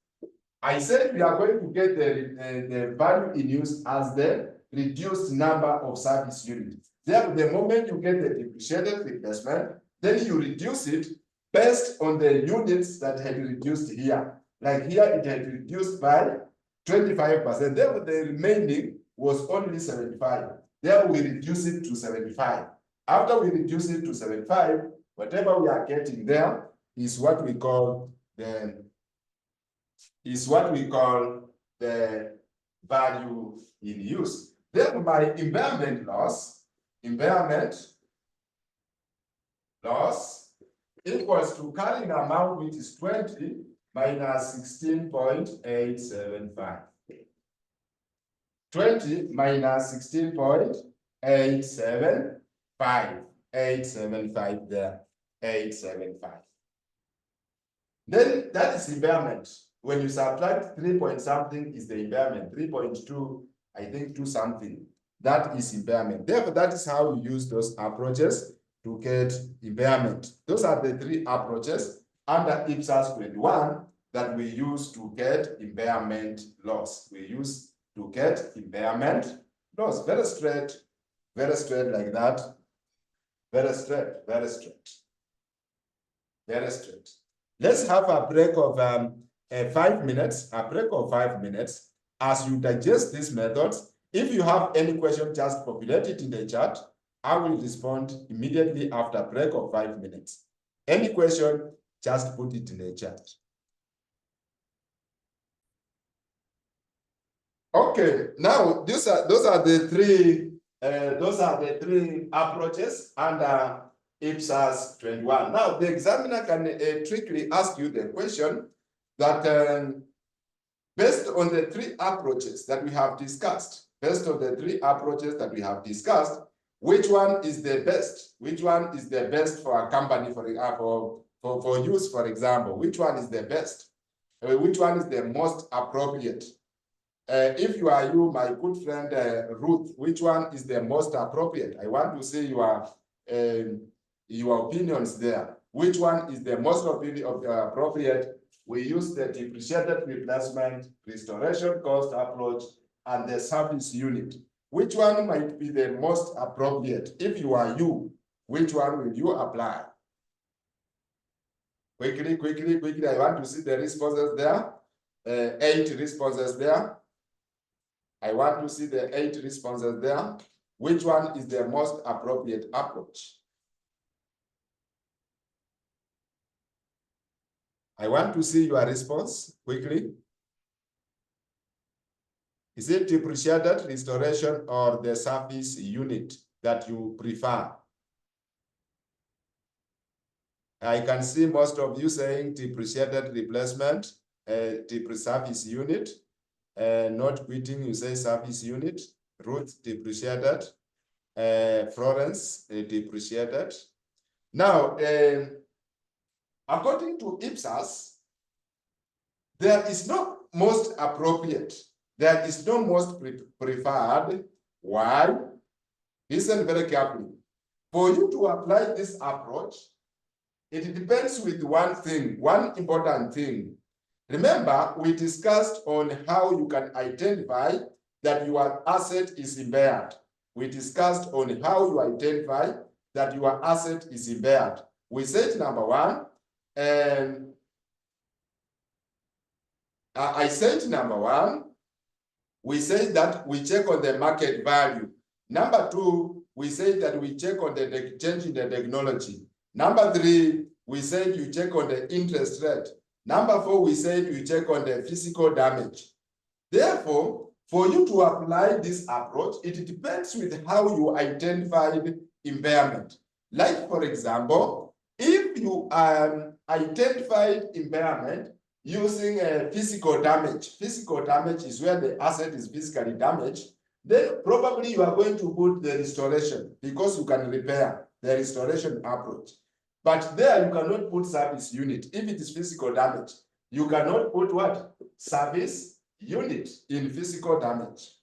I said we are going to get the value in use as the reduced number of service units. Therefore, the moment you get the depreciated replacement, then you reduce it based on the units that had reduced here. Like here, it had reduced by 25%. Therefore, the remaining was only 75. Therefore, we reduce it to 75. After we reduce it to 75, whatever we are getting there is what we call the value in use. Therefore, my impairment loss equals to carrying amount, which is 20 minus 16.875. 20 minus 16.875. 875 there. 875. Then that is impairment. When you subtract 3 point something is the impairment. 3.2, I think 2 something. That is impairment. Therefore, that is how you use those approaches to get impairment. Those are the three approaches under IPSAS 21 that we use to get impairment loss. We use to get impairment loss. Very straight like that. Very straight, very straight. Very straight. Let's have a break of 5 minutes, a break of 5 minutes as you digest these methods. If you have any question, just populate it in the chat. I will respond immediately after a break of 5 minutes. Any question, just put it in the chat. Okay, now those are the three approaches under IPSAS 21. Now the examiner can trickily ask you the question that based on the three approaches that we have discussed, which one is the best? Which one is the best for a company, for use, for example? Which one is the best? Which one is the most appropriate? If you are my good friend Ruth, which one is the most appropriate? I want to see your opinions there. Which one is the most appropriate? We use the depreciated replacement, restoration cost approach, and the service unit. Which one might be the most appropriate? If you are which one will you apply? Quickly, I want to see the responses there. 8 responses there. I want to see the 8 responses there. Which one is the most appropriate approach? I want to see your response quickly. Is it depreciated restoration or the service unit that you prefer? I can see most of you saying depreciated replacement, service unit. Not quitting, you say service unit. Ruth, depreciated. Florence, depreciated. Now, according to IPSAS, there is no most appropriate. There is no most preferred. Why? Listen very carefully. For you to apply this approach, it depends with one thing, one important thing. Remember, we discussed on how you can identify that your asset is impaired. We discussed on how you identify that your asset is impaired. We said number one, and I said number one, we say that we check on the market value. Number two, we say that we check on the change in the technology. Number three, we said you check on the interest rate. Number four, we said you check on the physical damage. Therefore, for you to apply this approach, it depends with how you identified impairment. Like, for example, if you identified impairment using physical damage is where the asset is physically damaged, then probably you are going to put the restoration because you can repair, the restoration approach. But there you cannot put service unit. If it is physical damage, you cannot put what? Service unit in physical damage.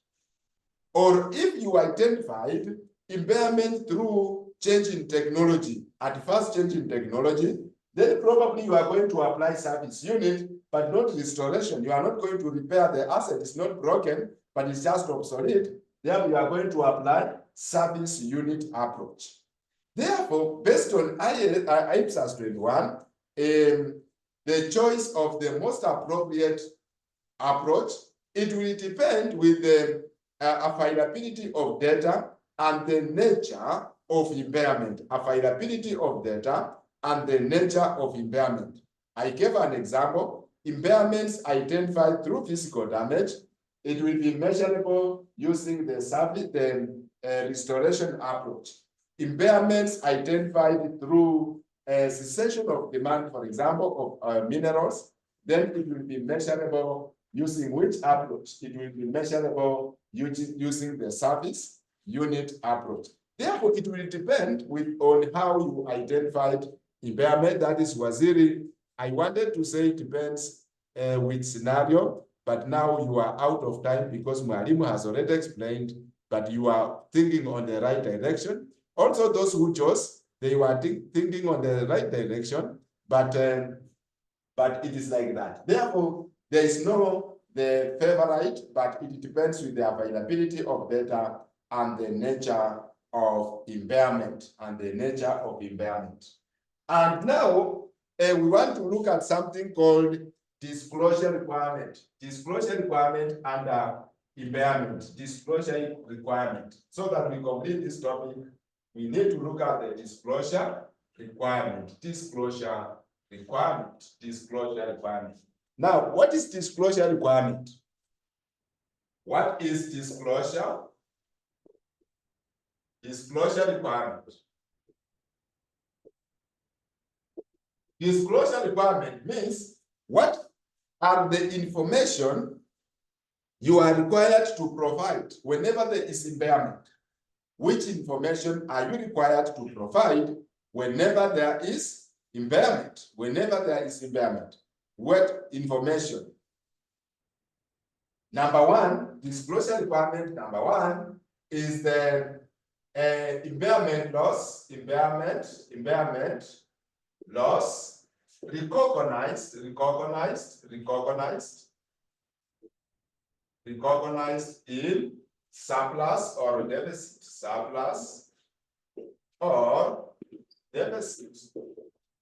Or if you identified impairment through change in technology, at first change in technology, then probably you are going to apply service unit, but not restoration. You are not going to repair the asset. It's not broken, but it's just obsolete. Then you are going to apply service unit approach. Therefore, based on IPSAS 21, the choice of the most appropriate approach, it will depend with the availability of data and the nature of impairment. Availability of data and the nature of impairment. I gave an example. Impairments identified through physical damage, it will be measurable using the restoration approach. Impairments identified through cessation of demand, for example, of minerals, then it will be measurable using which approach? It will be measurable using the service unit approach. Therefore, it will depend on how you identified impairment. That is Waziri. I wanted to say it depends with scenario, but now you are out of time because Mwalimu has already explained, but you are thinking on the right direction. Also, those who chose, they were thinking on the right direction, but it is like that. Therefore, there is no the favorite, but it depends with the availability of data and the nature of impairment and the nature of impairment. And now we want to look at something called disclosure requirement. Disclosure requirement under impairment. Disclosure requirement. So that we complete this topic, we need to look at the disclosure requirement. Disclosure requirement. Disclosure requirement. Now, what is disclosure requirement? What is disclosure? Disclosure requirement. Disclosure requirement means what are the information you are required to provide whenever there is impairment. Which information are you required to provide whenever there is impairment? Whenever there is impairment. What information? Number one, disclosure requirement number one is the impairment loss, impairment loss, recognized in surplus or deficit, surplus or deficit.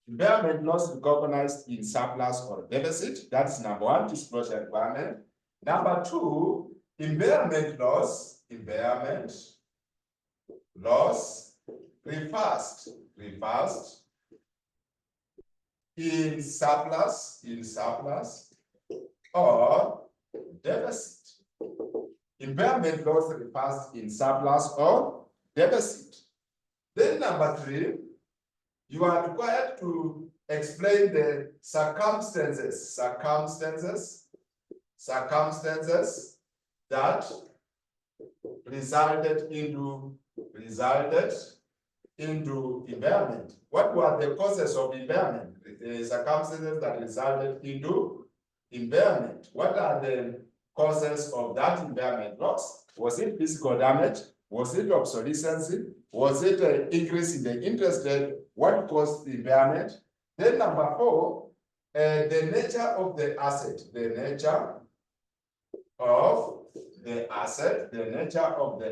Impairment loss recognized in surplus or deficit. That's number one, disclosure requirement. Number two, impairment loss reversed in surplus or deficit. Impairment loss reversed in surplus or deficit. Then number three, you are required to explain the circumstances that resulted into impairment. What were the causes of impairment? The circumstances that resulted into impairment. What are the causes of that impairment loss? Was it physical damage? Was it obsolescence? Was it an increase in the interest rate? What caused the impairment? Then number four, the nature of the asset. The nature of the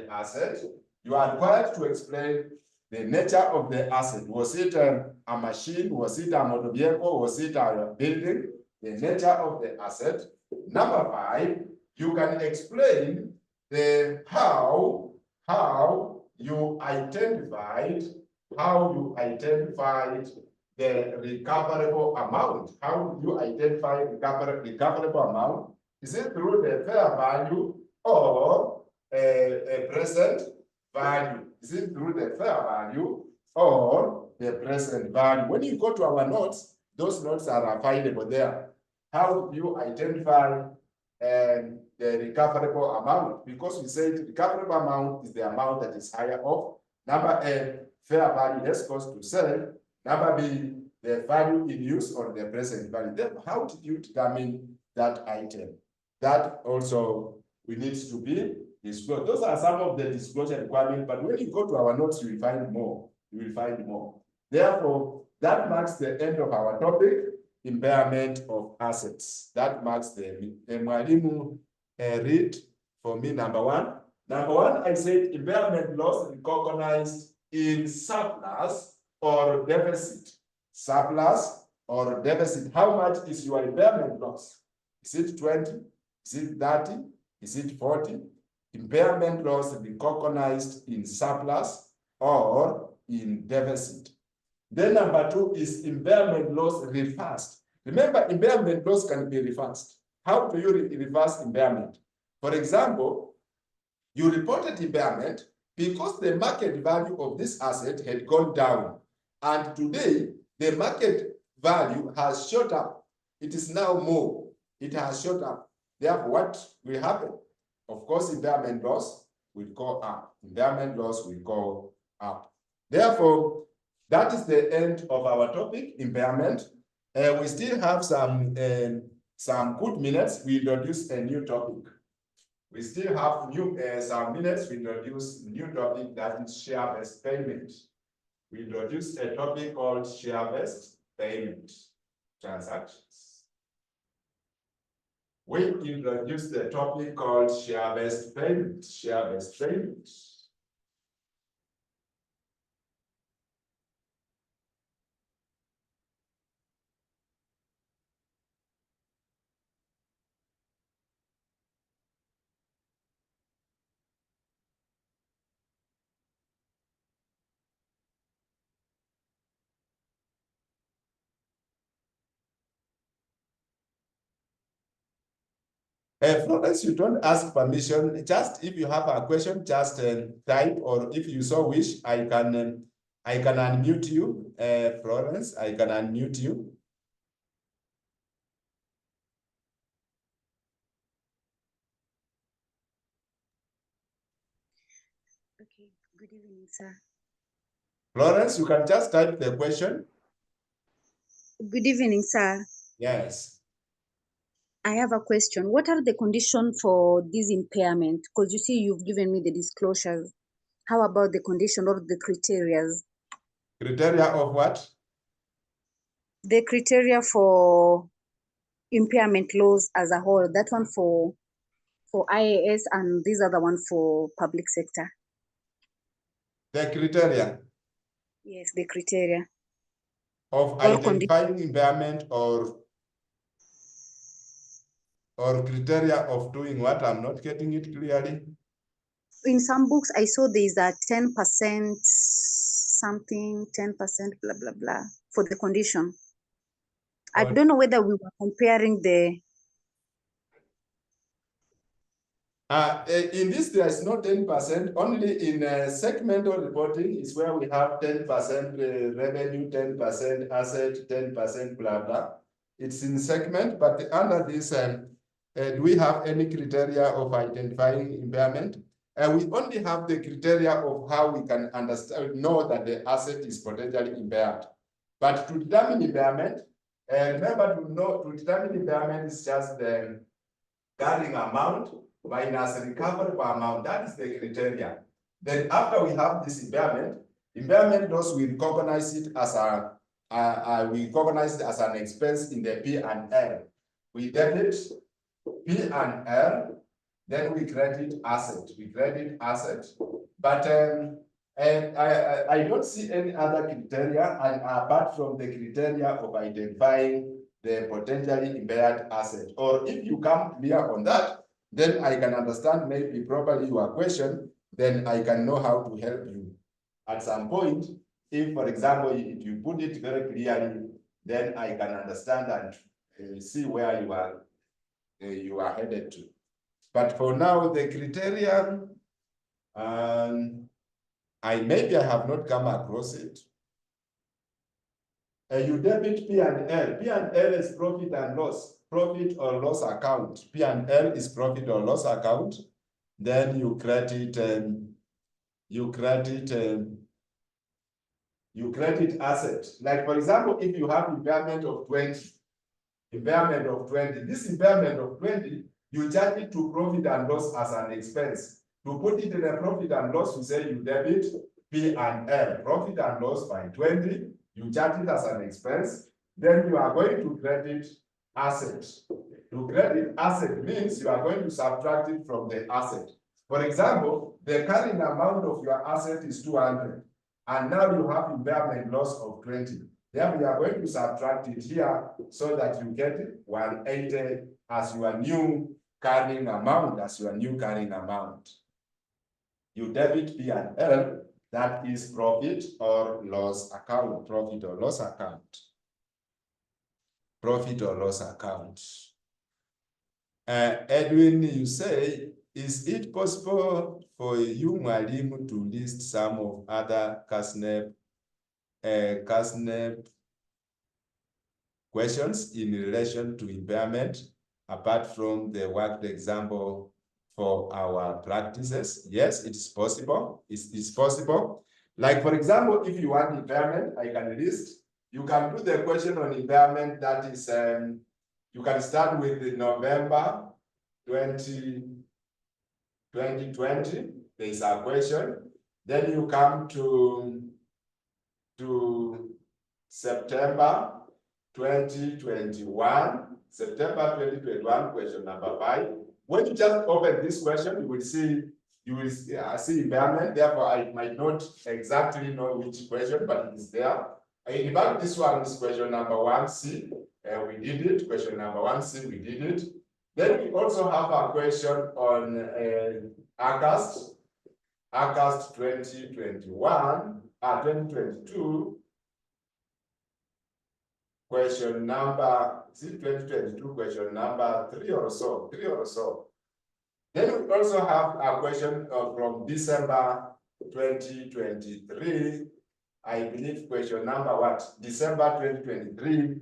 asset. You are required to explain the nature of the asset. Was it a machine? Was it a motor vehicle? Was it a building? The nature of the asset. Number five, you can explain the how you identified the recoverable amount. How you identify recoverable amount? Is it through the fair value or a present value? Is it through the fair value or the present value? When you go to our notes, those notes are available there. How do you identify the recoverable amount? Because we said recoverable amount is the amount that is higher of number A, fair value less cost to sell, number B, the value in use or the present value. Then how did you determine that item? That also we need to be disclosed. Those are some of the disclosure requirements, but when you go to our notes, you will find more. Therefore, that marks the end of our topic, impairment of assets. That marks the Mwalimu read for me number one. Number one, I said impairment loss recognized in surplus or deficit. Surplus or deficit. How much is your impairment loss? Is it 20? Is it 30? Is it 40? Impairment loss recognized in surplus or in deficit. Then number two is impairment loss reversed. Remember, impairment loss can be reversed. How do you reverse impairment? For example, you reported impairment because the market value of this asset had gone down. And today, the market value has shot up. It is now more. It has shot up. Therefore, what will happen? Of course, impairment loss will go up. Impairment loss will go up. Therefore, that is the end of our topic, impairment. We still have some good minutes. We introduce a new topic. We still have some minutes. We introduce a new topic, that is share-based payment. We introduced a topic called share-based payment transactions. We introduced a topic called share-based payment, share-based payment. Florence, you don't ask permission. Just if you have a question, just type, or if you so wish, I can unmute you. Florence, I can unmute you. Okay, good evening, sir. Florence, you can just type the question. Good evening, sir. Yes. I have a question. What are the conditions for this impairment? Because you see, you've given me the disclosures. How about the condition or the criteria? Criteria of what? The criteria for impairment laws as a whole. That one for IAS and this other one for public sector. The criteria. Yes, the criteria. Of identifying impairment or criteria of doing what? I'm not getting it clearly. In some books, I saw there's a 10% something, 10% blah, blah, blah for the condition. I don't know whether we were comparing the... In this, there is no 10%. Only in segmental reporting is where we have 10% revenue, 10% asset, 10% blah, blah. It's in segment, but under this, do we have any criteria of identifying impairment? We only have the criteria of how we can know that the asset is potentially impaired. But to determine impairment, remember to determine impairment is just the carrying amount minus recoverable amount. That is the criteria. Then after we have this impairment loss, we recognize it as an expense in the P&L. We debit P&L, then we credit asset. But I don't see any other criteria apart from the criteria of identifying the potentially impaired asset. Or if you come clear on that, then I can understand maybe properly your question, then I can know how to help you. At some point, if, for example, if you put it very clearly, then I can understand and see where you are headed to. But for now, the criteria, maybe I have not come across it. You debit P&L. P&L is profit and loss. Profit or loss account. P&L is profit or loss account. Then you credit asset. Like, for example, if you have impairment of 20, this impairment of 20, you charge it to profit and loss as an expense. To put it in a profit and loss, you say you debit P&L, profit and loss by 20. You charge it as an expense, then you are going to credit asset. To credit asset means you are going to subtract it from the asset. For example, the carrying amount of your asset is 200, and now you have impairment loss of 20. Then we are going to subtract it here so that you get 180 as your new carrying amount, You debit P&L. That is profit or loss account, profit or loss account. Edwin, you say, is it possible for you, Mwalimu, to list some of other KASNEB questions in relation to impairment, apart from the worked example for our practices? Yes, it is possible. It's possible. Like, for example, if you want impairment, I can list. You can do the question on impairment. That is, you can start with November 2020. There is a question. Then you come to to September 2021. September 2021, question number 5. When you just open this question, you will see impairment. Therefore, I might not exactly know which question, but it is there. In fact, this one is question number 1C. We did it. Question number 1C, we did it. Then we also have a question on August 2022. Question number, is it 2022? Question number 3 or so. Then we also have a question from December 2023. I believe question number what? December 2023.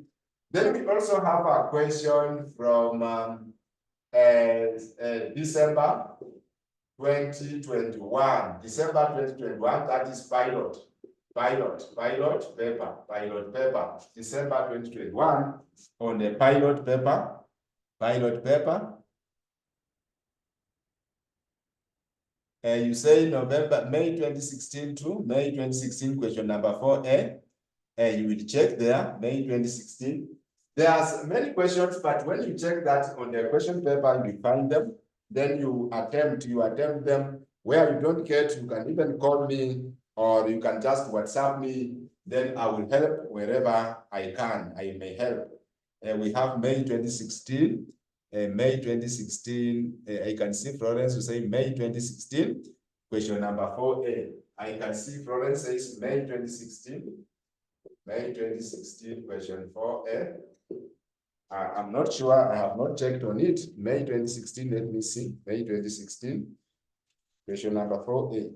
Then we also have a question from December 2021. December 2021, that is pilot paper. December 2021 on the pilot paper. You say May 2016 to May 2016, question number 4A. You will check there, May 2016. There's many questions, but when you check that on the question paper, you find them. Then you attempt them. Where you don't get, you can even call me, or you can just WhatsApp me. Then I will help wherever I can. I may help. We have May 2016. May 2016. I can see Florence who say May 2016. Question number 4A. I can see Florence says May 2016. May 2016, question 4A. I'm not sure. I have not checked on it. May 2016. Let me see. May 2016. Question number 4A.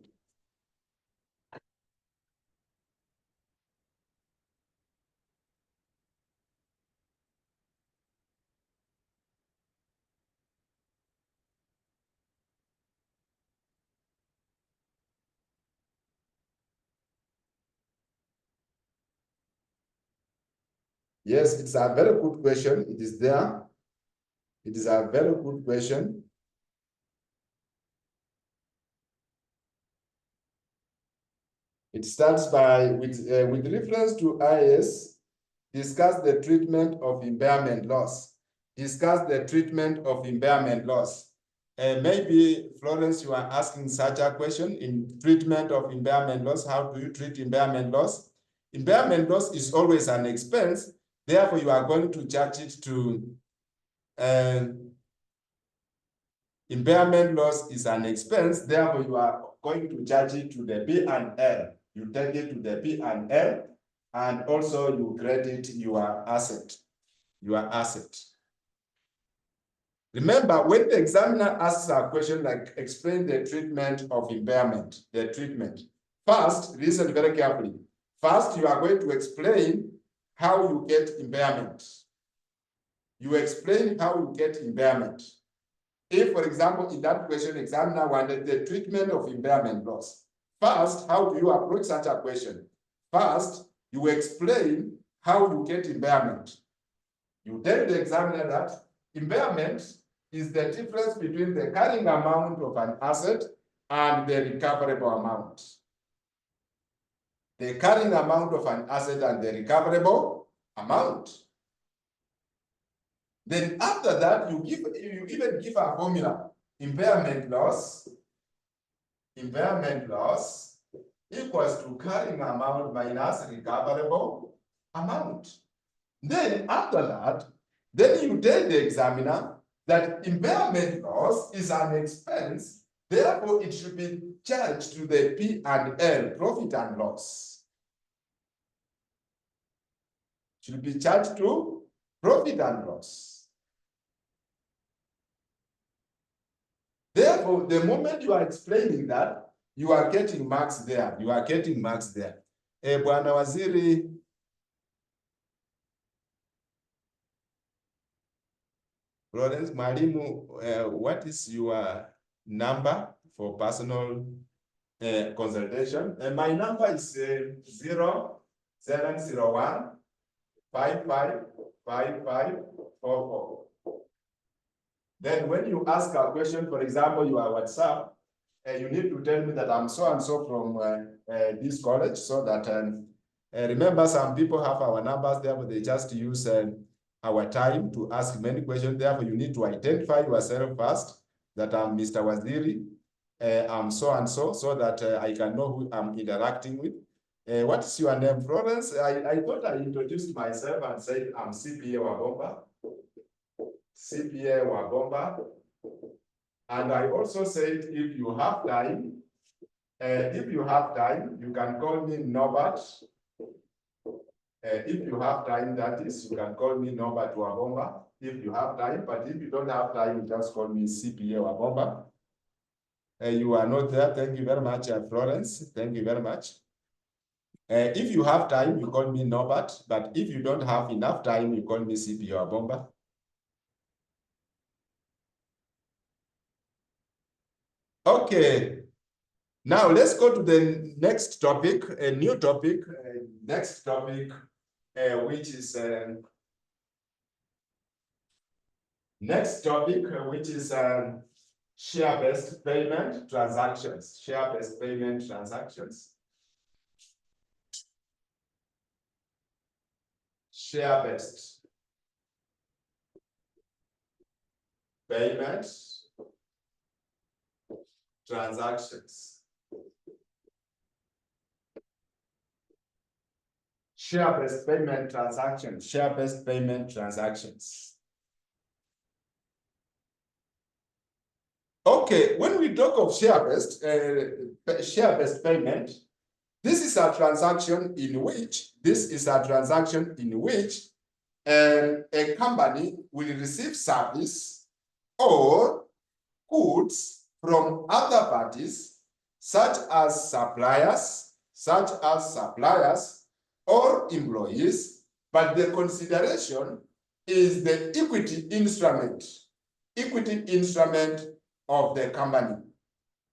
Yes, it's a very good question. It is there. It is a very good question. It starts by with reference to IS, discuss the treatment of impairment loss. Discuss the treatment of impairment loss. Maybe, Florence, you are asking such a question in treatment of impairment loss. How do you treat impairment loss? Impairment loss is always an expense. Therefore, you are going to charge it to impairment loss is an expense. Therefore, you are going to charge it to the P&L. You take it to the P&L, and also you credit your asset. Remember, when the examiner asks a question like explain the treatment of impairment, first, listen very carefully. First, you are going to explain how you get impairment. You explain how you get impairment. If, for example, in that question, examiner wanted the treatment of impairment loss. First, how do you approach such a question? First, you explain how you get impairment. You tell the examiner that impairment is the difference between the carrying amount of an asset and the recoverable amount. The carrying amount of an asset and the recoverable amount. Then after that, you even give a formula. Impairment loss equals to carrying amount minus recoverable amount. Then after that, then you tell the examiner that impairment loss is an expense, therefore it should be charged to the P&L, profit and loss. Should be charged to profit and loss. Therefore, the moment you are explaining that, you are getting marks there. Bwana Waziri, Florence Mwalimu, what is your number for personal consultation? My number is 0701 555544. Then when you ask a question, for example, you are WhatsApp, you need to tell me that I'm so and so from this college, so that Remember, some people have our numbers, therefore they just use our time to ask many questions. Therefore, you need to identify yourself first, that I'm Mr. Waziri, I'm so and so, so that I can know who I'm interacting with. What is your name, Florence? I thought I introduced myself and said I'm CPA Wagomba. CPA Wagomba. And I also said if you have time, you can call me Norbert. If you have time, that is, you can call me Norbert Wagomba if you have time. But if you don't have time, you just call me CPA Wagomba. You are not there. Thank you very much, Florence. Thank you very much. If you have time, you call me Norbert. But if you don't have enough time, you call me CPA Wagomba. Okay. Now let's go to the next topic, a new topic. Next topic, which is share-based payment transactions. Share-based payment transactions. Share-based payment transactions. Share-based payment transactions. Share-based payment transactions. Okay, when we talk of share-based payment, this is a transaction in which a company will receive service or goods from other parties, such as suppliers or employees, but the consideration is the equity instrument of the company.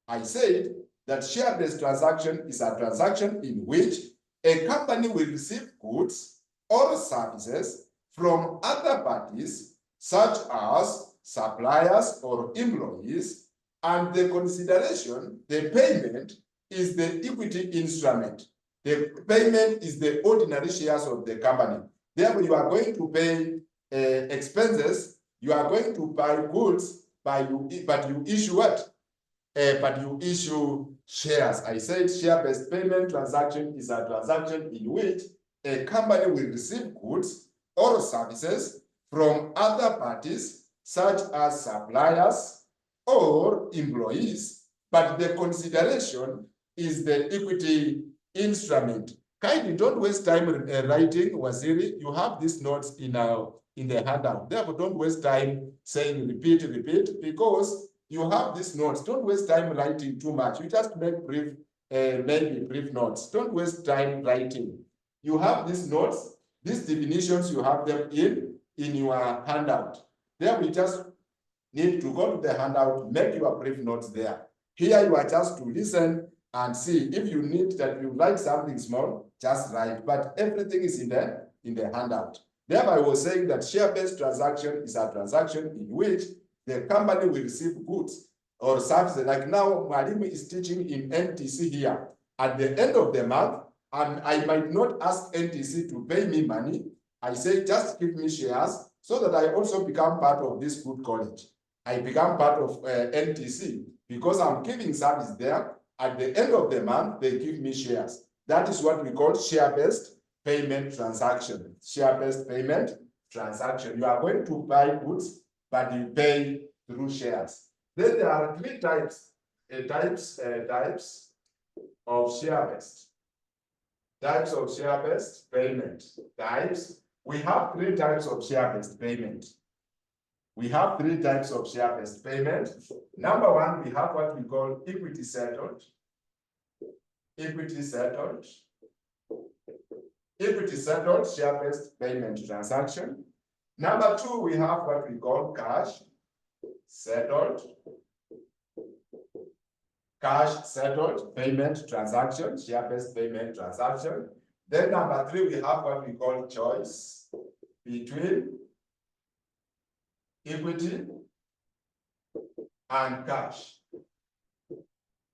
I said that share-based transaction is a transaction in which a company will receive goods or services from other parties, such as suppliers or employees, and the consideration, the payment, is the equity instrument. The payment is the ordinary shares of the company. Therefore, you are going to pay expenses, you are going to buy goods, but you issue what? But you issue shares. I said share-based payment transaction is a transaction in which a company will receive goods or services from other parties, such as suppliers or employees, but the consideration is the equity instrument. Kindly don't waste time writing, Waziri. You have these notes in the handout. Therefore, don't waste time saying repeat, because you have these notes. Don't waste time writing too much. You just make maybe brief notes. Don't waste time writing. You have these notes, these definitions, you have them in your handout. There we just need to go to the handout, make your brief notes there. Here you are just to listen and see. If you need that, you like something small, just write. But everything is in the handout. Therefore, I was saying that share-based transaction is a transaction in which the company will receive goods or services. Like now, Mwalimu is teaching in NTC here. At the end of the month, and I might not ask NTC to pay me money. I say, just give me shares so that I also become part of this good college. I become part of NTC because I'm giving service there. At the end of the month, they give me shares. That is what we call share-based payment transaction. Share-based payment transaction. You are going to buy goods, but you pay through shares. Then there are three types of share-based. Types of share-based payment. We have three types of share-based payment. We have three types of share-based payment. Number one, we have what we call equity settled. Equity settled share-based payment transaction. Number two, we have what we call cash settled payment transaction, share-based payment transaction. Then number three, we have what we call choice between equity and cash.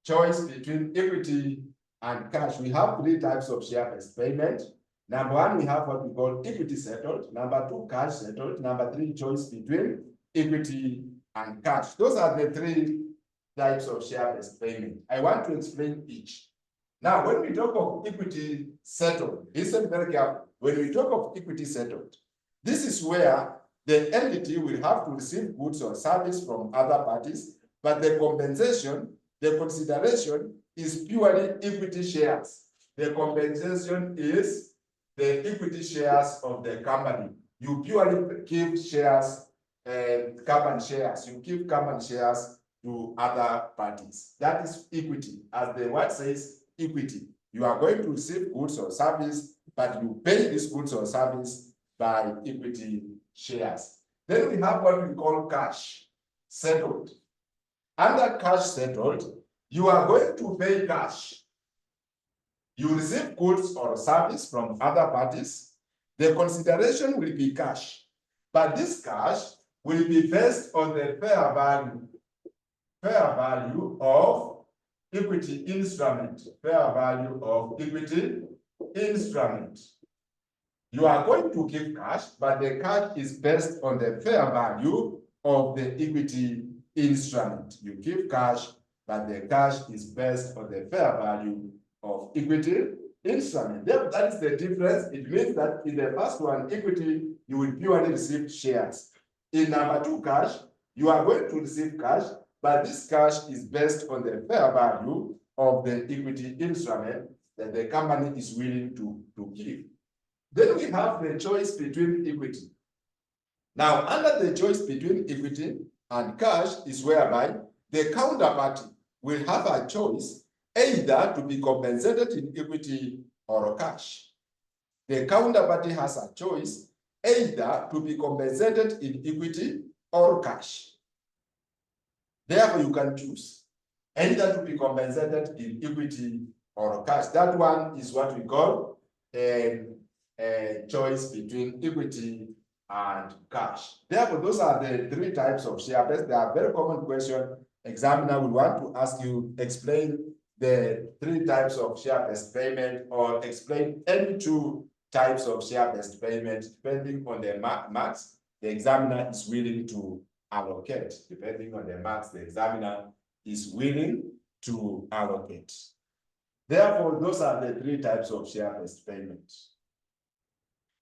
Choice between equity and cash. We have three types of share-based payment. Number one, we have what we call equity settled. Number two, cash settled. Number three, choice between equity and cash. Those are the three types of share-based payment. I want to explain each. Now, when we talk of equity settled, listen very carefully. When we talk of equity settled, this is where the entity will have to receive goods or service from other parties, but the compensation, the consideration is purely equity shares. The compensation is the equity shares of the company. You purely give shares, common shares. You give common shares to other parties. That is equity. As the word says, equity. You are going to receive goods or service, but you pay this goods or service by equity shares. Then we have what we call cash settled. Under cash settled, you are going to pay cash. You receive goods or service from other parties. The consideration will be cash, but this cash will be based on the fair value of equity instrument. Fair value of equity instrument. You are going to give cash, but the cash is based on the fair value of the equity instrument. You give cash, but the cash is based on the fair value of equity instrument. That is the difference. It means that in the first one, equity, you will purely receive shares. In number two, cash, you are going to receive cash, but this cash is based on the fair value of the equity instrument that the company is willing to give. Then we have the choice between equity. Now, under the choice between equity and cash is whereby the counterparty will have a choice either to be compensated in equity or cash. The counterparty has a choice either to be compensated in equity or cash. Therefore, you can choose either to be compensated in equity or cash. That one is what we call a choice between equity and cash. Therefore, those are the three types of share-based. They are very common question. Examiner will want to ask you, explain the three types of share-based payment, or explain any two types of share-based payment, depending on the marks the examiner is willing to allocate. Depending on the marks the examiner is willing to allocate. Therefore, those are the three types of share-based payment.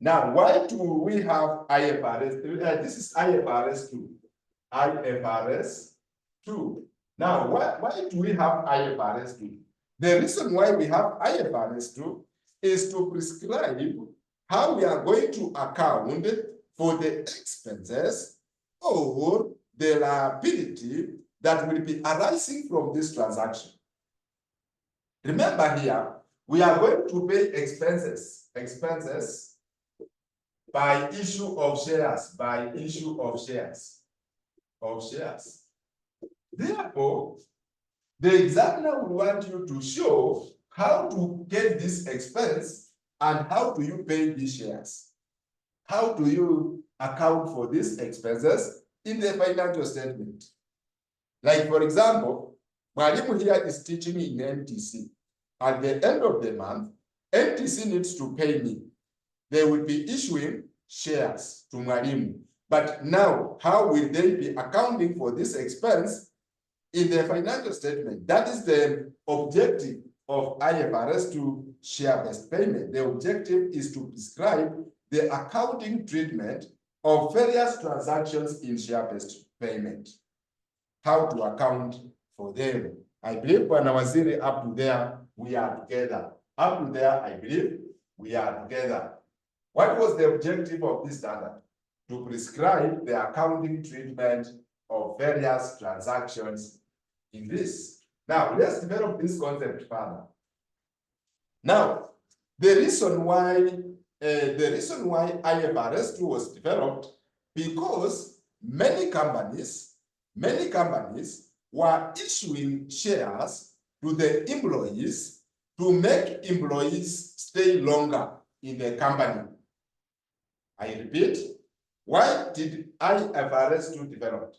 Now, why do we have IFRS? This is IFRS 2. IFRS 2. Now, why do we have IFRS 2? The reason why we have IFRS 2 is to prescribe how we are going to account for the expenses or the liability that will be arising from this transaction. Remember here, we are going to pay expenses by issue of shares, Therefore, the examiner will want you to show how to get this expense and how do you pay these shares. How do you account for these expenses in the financial statement? Like, for example, Mwalimu here is teaching in NTC. At the end of the month, NTC needs to pay me. They will be issuing shares to Mwalimu. But now, how will they be accounting for this expense in the financial statement? That is the objective of IFRS 2 share-based payment. The objective is to prescribe the accounting treatment of various transactions in share-based payment. How to account for them. I believe when I was really up to there, we are together. Up to there, I believe we are together. What was the objective of this standard? To prescribe the accounting treatment of various transactions in this. Now, let's develop this concept further. Now, the reason why IFRS 2 was developed, because many companies were issuing shares to the employees to make employees stay longer in the company. I repeat, why did IFRS 2 develop?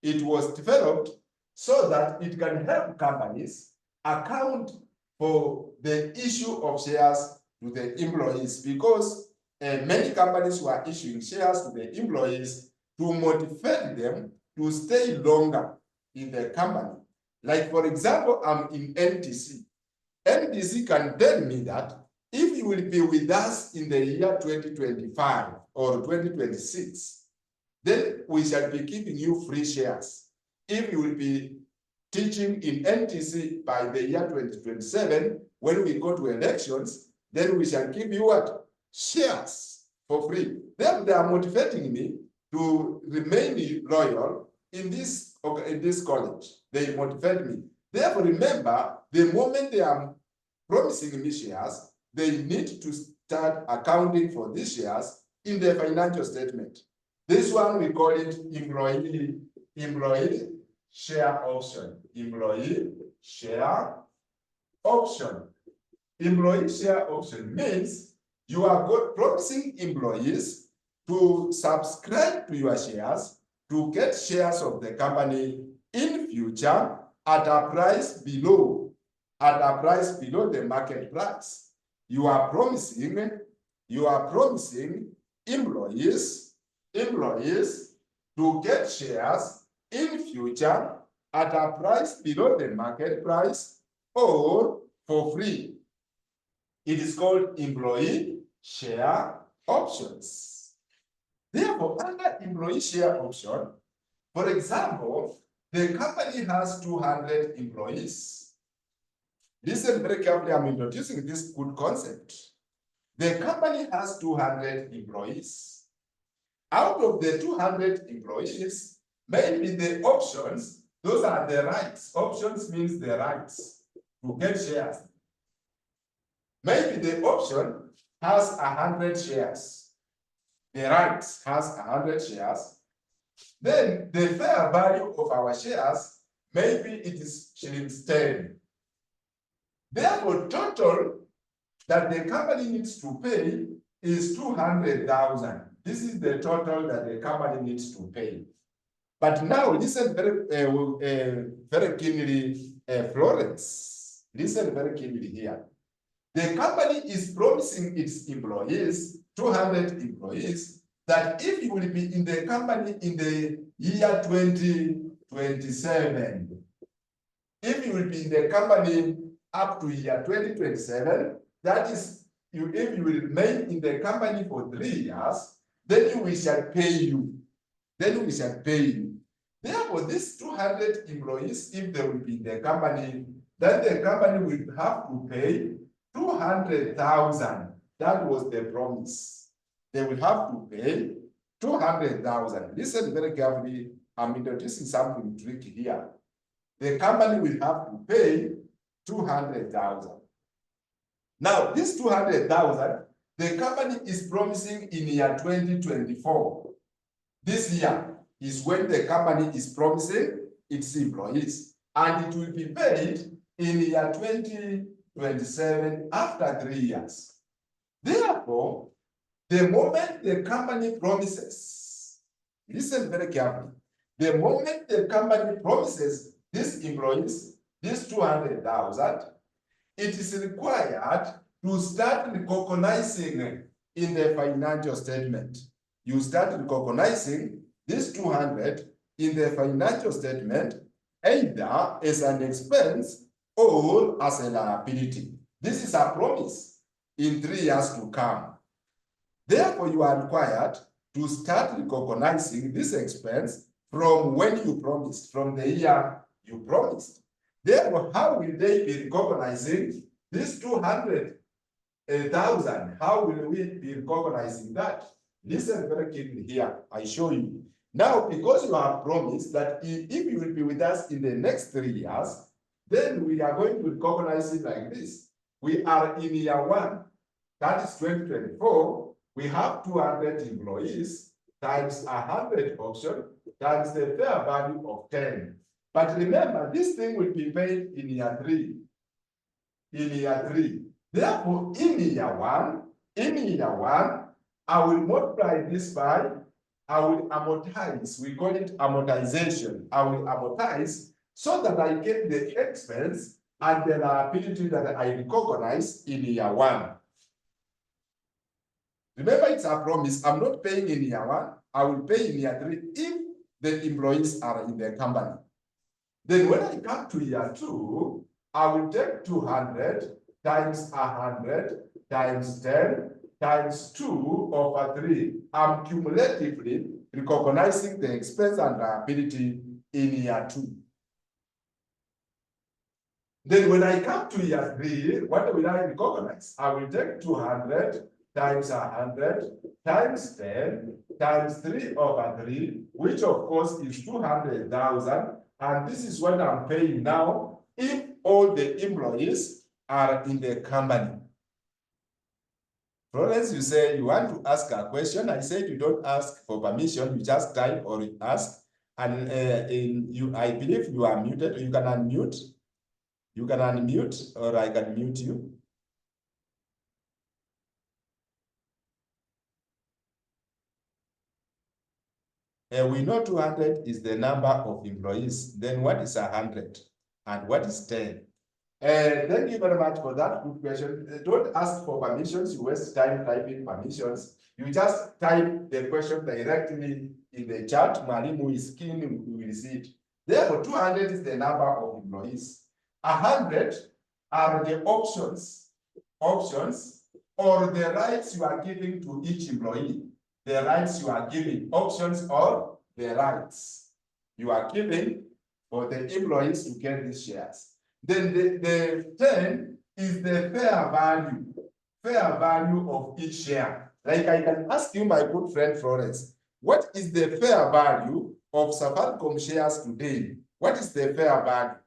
It was developed so that it can help companies account for the issue of shares to the employees, because many companies were issuing shares to the employees to motivate them to stay longer in the company. Like, for example, I'm in NTC. NTC can tell me that if you will be with us in the year 2025 or 2026, then we shall be giving you free shares. If you will be teaching in NTC by the year 2027, when we go to elections, then we shall give you what? Shares for free. Then they are motivating me to remain loyal in this college. They motivate me. Therefore, remember, the moment they are promising me shares, they need to start accounting for these shares in their financial statement. This one, we call it employee share option. Employee share option. Employee share option means you are promising employees to subscribe to your shares to get shares of the company in future at a price below the market price. You are promising employees to get shares in future at a price below the market price or for free. It is called employee share options. Therefore, under employee share option, for example, the company has 200 employees. Listen very carefully, I'm introducing this good concept. The company has 200 employees. Out of the 200 employees, maybe the options, those are the rights. Options means the rights to get shares. Maybe the option has 100 shares. The rights has 100 shares. Then the fair value of our shares, maybe it is shillings 10. Therefore, total that the company needs to pay is 200,000. This is the total that the company needs to pay. But now listen very keenly, Florence. Listen very keenly here. The company is promising its employees, 200 employees, that if you will be in the company in the year 2027, if you will be in the company up to year 2027, that is, if you will remain in the company for 3 years, then we shall pay you. Then we shall pay you. Therefore, these 200 employees, if they will be in the company, then the company will have to pay 200,000. That was the promise. They will have to pay 200,000. Listen very carefully. I'm introducing something tricky here. The company will have to pay 200,000. Now, this 200,000, the company is promising in year 2024. This year is when the company is promising its employees, and it will be paid in year 2027 after 3 years. Therefore, the moment the company promises, listen very carefully, the moment the company promises these employees this 200,000, it is required to start recognizing in the financial statement. You start recognizing this 200 in the financial statement, either as an expense or as a liability. This is a promise in 3 years to come. Therefore, you are required to start recognizing this expense from when you promised, from the year you promised. Therefore, how will they be recognizing this 200,000? How will we be recognizing that? Listen very carefully here. I show you. Now, because you have promised that if you will be with us in the next 3 years, then we are going to recognize it like this. We are in year 1, that is 2024. We have 200 employees times 100 option times the fair value of 10. But remember, this thing will be paid in year 3. In year 3. Therefore, in year 1, I will multiply this by, I will amortize. We call it amortization. I will amortize so that I get the expense and the liability that I recognize in year 1. Remember, it's a promise. I'm not paying in year 1. I will pay in year 3 if the employees are in the company. Then when I come to year 2, I will take 200 times 100 times 10 times 2 over 3. I'm cumulatively recognizing the expense and liability in year 2. Then when I come to year 3, what will I recognize? I will take 200 times 100 times 10 times 3 over 3, which of course is 200,000. And this is what I'm paying now if all the employees are in the company. Florence, you say you want to ask a question. I said you don't ask for permission, you just type or you ask. And I believe you are muted. You can unmute. You can unmute or I can mute you. We know 200 is the number of employees. Then what is 100? And what is 10? Thank you very much for that good question. Don't ask for permissions. You waste time typing permissions. You just type the question directly in the chat. Mwalimu is keen, we will see it. Therefore, 200 is the number of employees. 100 are the options or the rights you are giving to each employee. The rights you are giving, options or the rights you are giving for the employees to get these shares. Then the 10 is the fair value of each share. Like I can ask you, my good friend Florence, what is the fair value of Safaricom shares today? What is the fair value?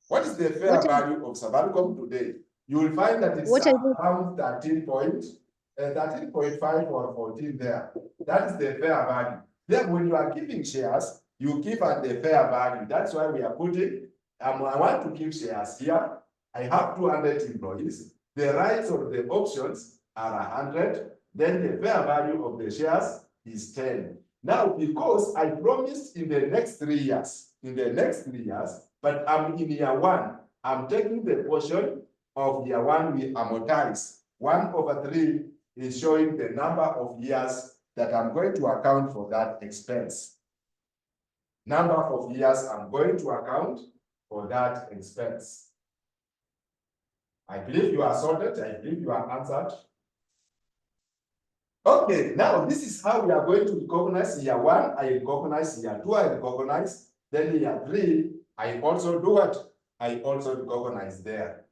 What is the fair value of Safaricom today? You will find that it's around 13.5 or 14 there. That is the fair value. Then when you are giving shares, you give at the fair value. That's why we are putting, I want to give shares here. I have 200 employees. The rights or the options are 100. Then the fair value of the shares is 10. Now, because I promised in the next 3 years, but I'm in year 1, I'm taking the portion of year 1 we amortize. 1 over 3 is showing the number of years that I'm going to account for that expense. Number of years I'm going to account for that expense. I believe you are sorted. I believe you are answered. Okay, now this is how we are going to recognize year 1. I recognize year 2. I recognize. Then year 3, I also do what? I also recognize there.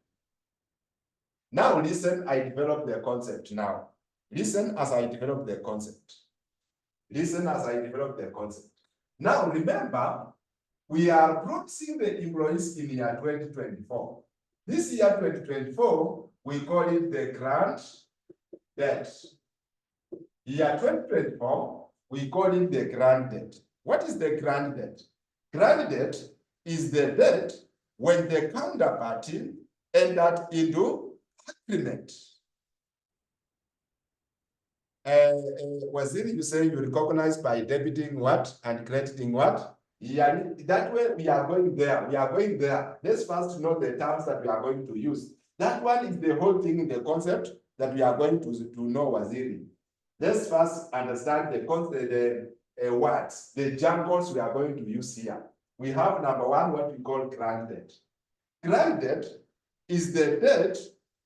Now listen, I develop the concept now. Listen as I develop the concept. Listen as I develop the concept. Now remember, we are promising the employees in year 2024. This year 2024, we call it the grant debt. Year 2024, we call it the grant debt. What is the grant debt? Grant debt is the debt when the counterparty entered into agreement. Waziri, you say you recognize by debiting what and crediting what? Yeah, that way we are going there. We are going there. Let's first know the terms that we are going to use. That one is the whole thing in the concept that we are going to know, Waziri. Let's first understand the concept, the words, the jargons we are going to use here. We have number 1, what we call grant debt. Grant debt is the debt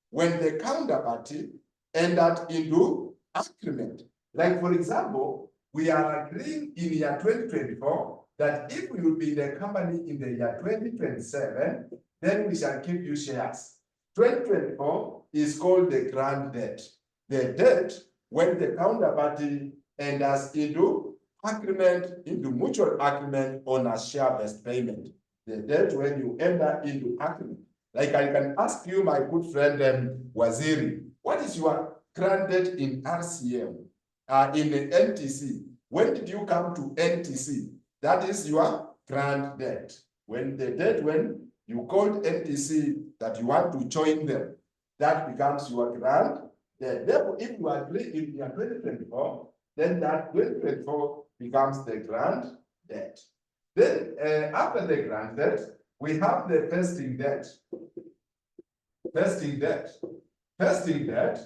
when the counterparty entered into agreement. Like for example, we are agreeing in year 2024 that if we will be in the company in the year 2027, then we shall give you shares. 2024 is called the grant debt. The debt when the counterparty enters into agreement, into mutual agreement on a share-based payment. The debt when you enter into agreement. Like I can ask you, my good friend Waziri, what is your grant debt in RCM, in the NTC? When did you come to NTC? That is your grant debt. When the debt, when you called NTC that you want to join them, that becomes your grant debt. Therefore, if you agree in year 2024, then that 2024 becomes the grant debt. Then after the grant debt, we have the vesting debt. Vesting debt. Vesting debt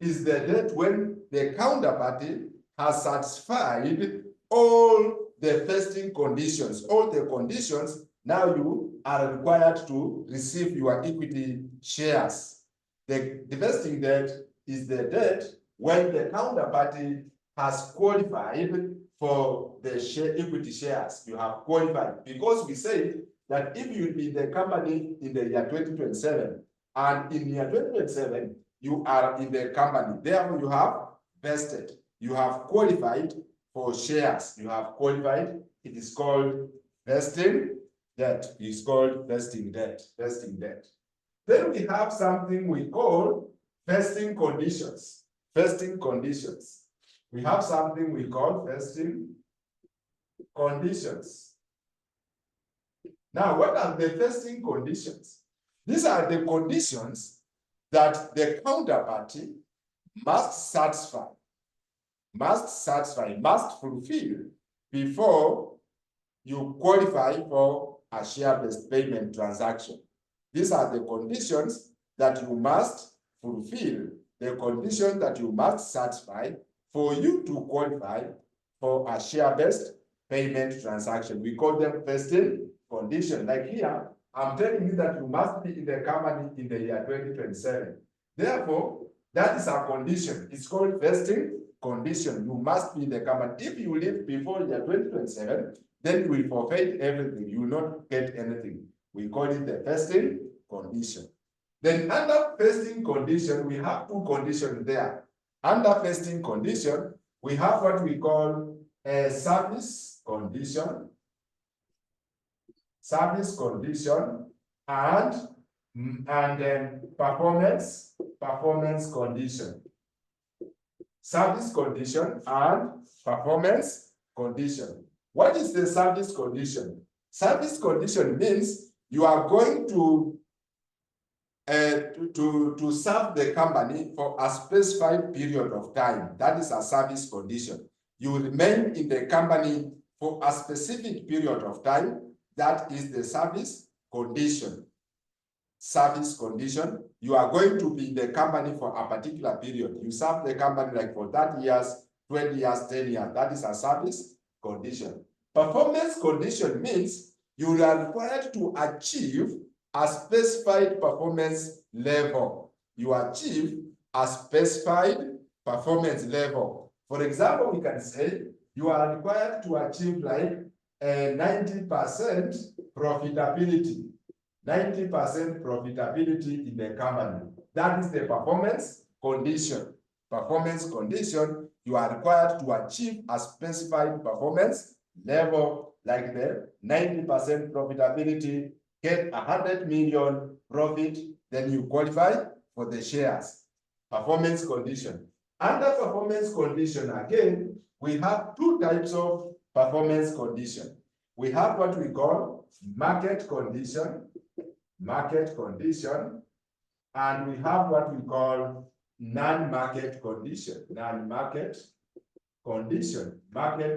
is the debt when the counterparty has satisfied all the vesting conditions, all the conditions. Now you are required to receive your equity shares. The vesting debt is the debt when the counterparty has qualified for the equity shares. You have qualified, because we said that if you be the company in the year 2027, and in year 2027, you are in the company, therefore you have vested, you have qualified for shares, you have qualified, it is called vesting debt, it is called vesting debt, vesting debt. Then we have something we call vesting conditions, vesting conditions. We have something we call vesting conditions. Now, what are the vesting conditions? These are the conditions that the counterparty must satisfy, must fulfill before you qualify for a share-based payment transaction. These are the conditions that you must fulfill, the conditions that you must satisfy for you to qualify for a share-based payment transaction. We call them vesting conditions. Like here, I'm telling you that you must be in the company in the year 2027. Therefore, that is a condition. It's called vesting condition. You must be in the company. If you leave before year 2027, then you will forfeit everything. You will not get anything. We call it the vesting condition. Then under vesting condition, we have two conditions there. Under vesting condition, we have what we call a service condition, and then performance condition. Service condition and performance condition. What is the service condition? Service condition means you are going to serve the company for a specified period of time. That is a service condition. You will remain in the company for a specific period of time. That is the service condition. Service condition. You are going to be in the company for a particular period. You serve the company like for 30 years, 20 years, 10 years. That is a service condition. Performance condition means you are required to achieve a specified performance level. You achieve a specified performance level. For example, we can say you are required to achieve like 90% profitability. 90% profitability in the company. That is the performance condition. Performance condition, you are required to achieve a specified performance level like the 90% profitability, get 100 million profit, then you qualify for the shares. Performance condition. Under performance condition, again, we have two types of performance condition. We have what we call market condition, and we have what we call non-market condition, market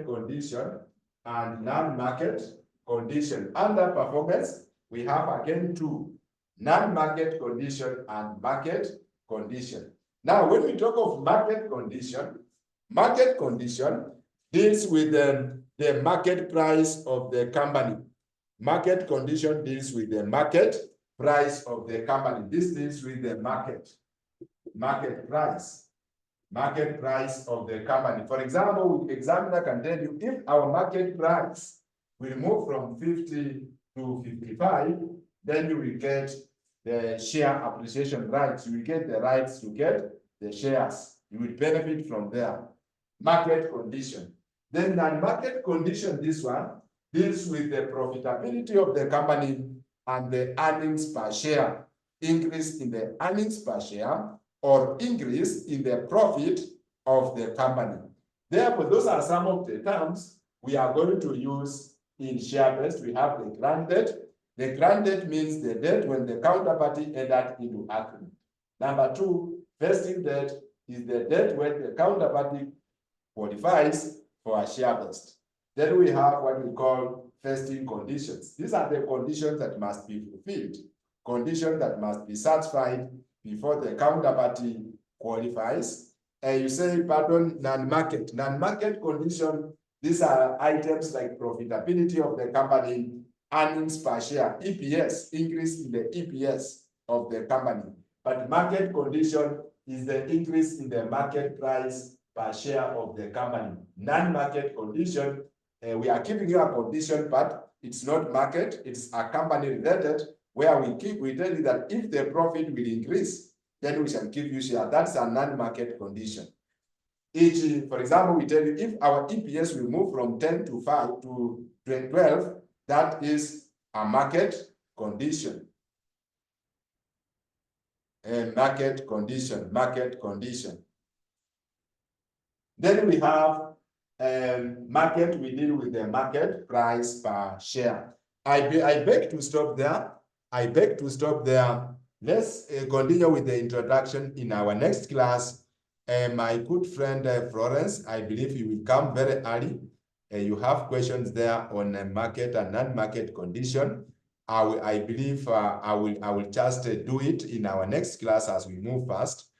condition, and non-market condition. Under performance, we have again two, non-market condition and market condition. Now, when we talk of market condition deals with the market price of the company. Market condition deals with the market price of the company. This deals with the market price of the company. For example, the examiner can tell you if our market price will move from 50 to 55, then you will get the share appreciation rights. You will get the rights to get the shares. You will benefit from there. Market condition. Then the market condition, this one, deals with the profitability of the company and the earnings per share. Increase in the earnings per share or increase in the profit of the company. Therefore, those are some of the terms we are going to use in share-based. We have the grant debt. The grant debt means the debt when the counterparty entered into agreement. Number two, vesting debt is the debt when the counterparty qualifies for a share-based. Then we have what we call vesting conditions. These are the conditions that must be fulfilled, conditions that must be satisfied before the counterparty qualifies. You say, pardon, non-market. Non-market condition, these are items like profitability of the company, earnings per share, EPS, increase in the EPS of the company. But market condition is the increase in the market price per share of the company. Non-market condition, we are giving you a condition, but it's not market, it's a company related, where we tell you that if the profit will increase, then we shall give you share. That's a non-market condition. For example, we tell you if our EPS will move from 10 to 5 to 12, that is a market condition. Market condition. Then we have market, we deal with the market price per share. I beg to stop there. Let's continue with the introduction in our next class. My good friend Florence, I believe you will come very early. You have questions there on market and non-market condition. I believe I will just do it in our next class as we move fast.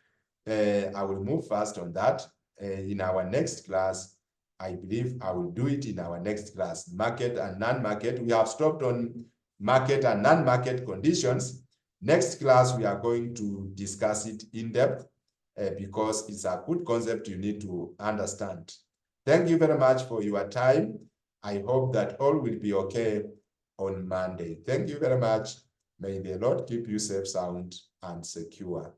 I will move fast on that in our next class. I believe I will do it in our next class. Market and non-market. We have stopped on market and non-market conditions. Next class, we are going to discuss it in depth because it's a good concept you need to understand. Thank you very much for your time. I hope that all will be okay on Monday. Thank you very much. May the Lord keep you safe, sound, and secure.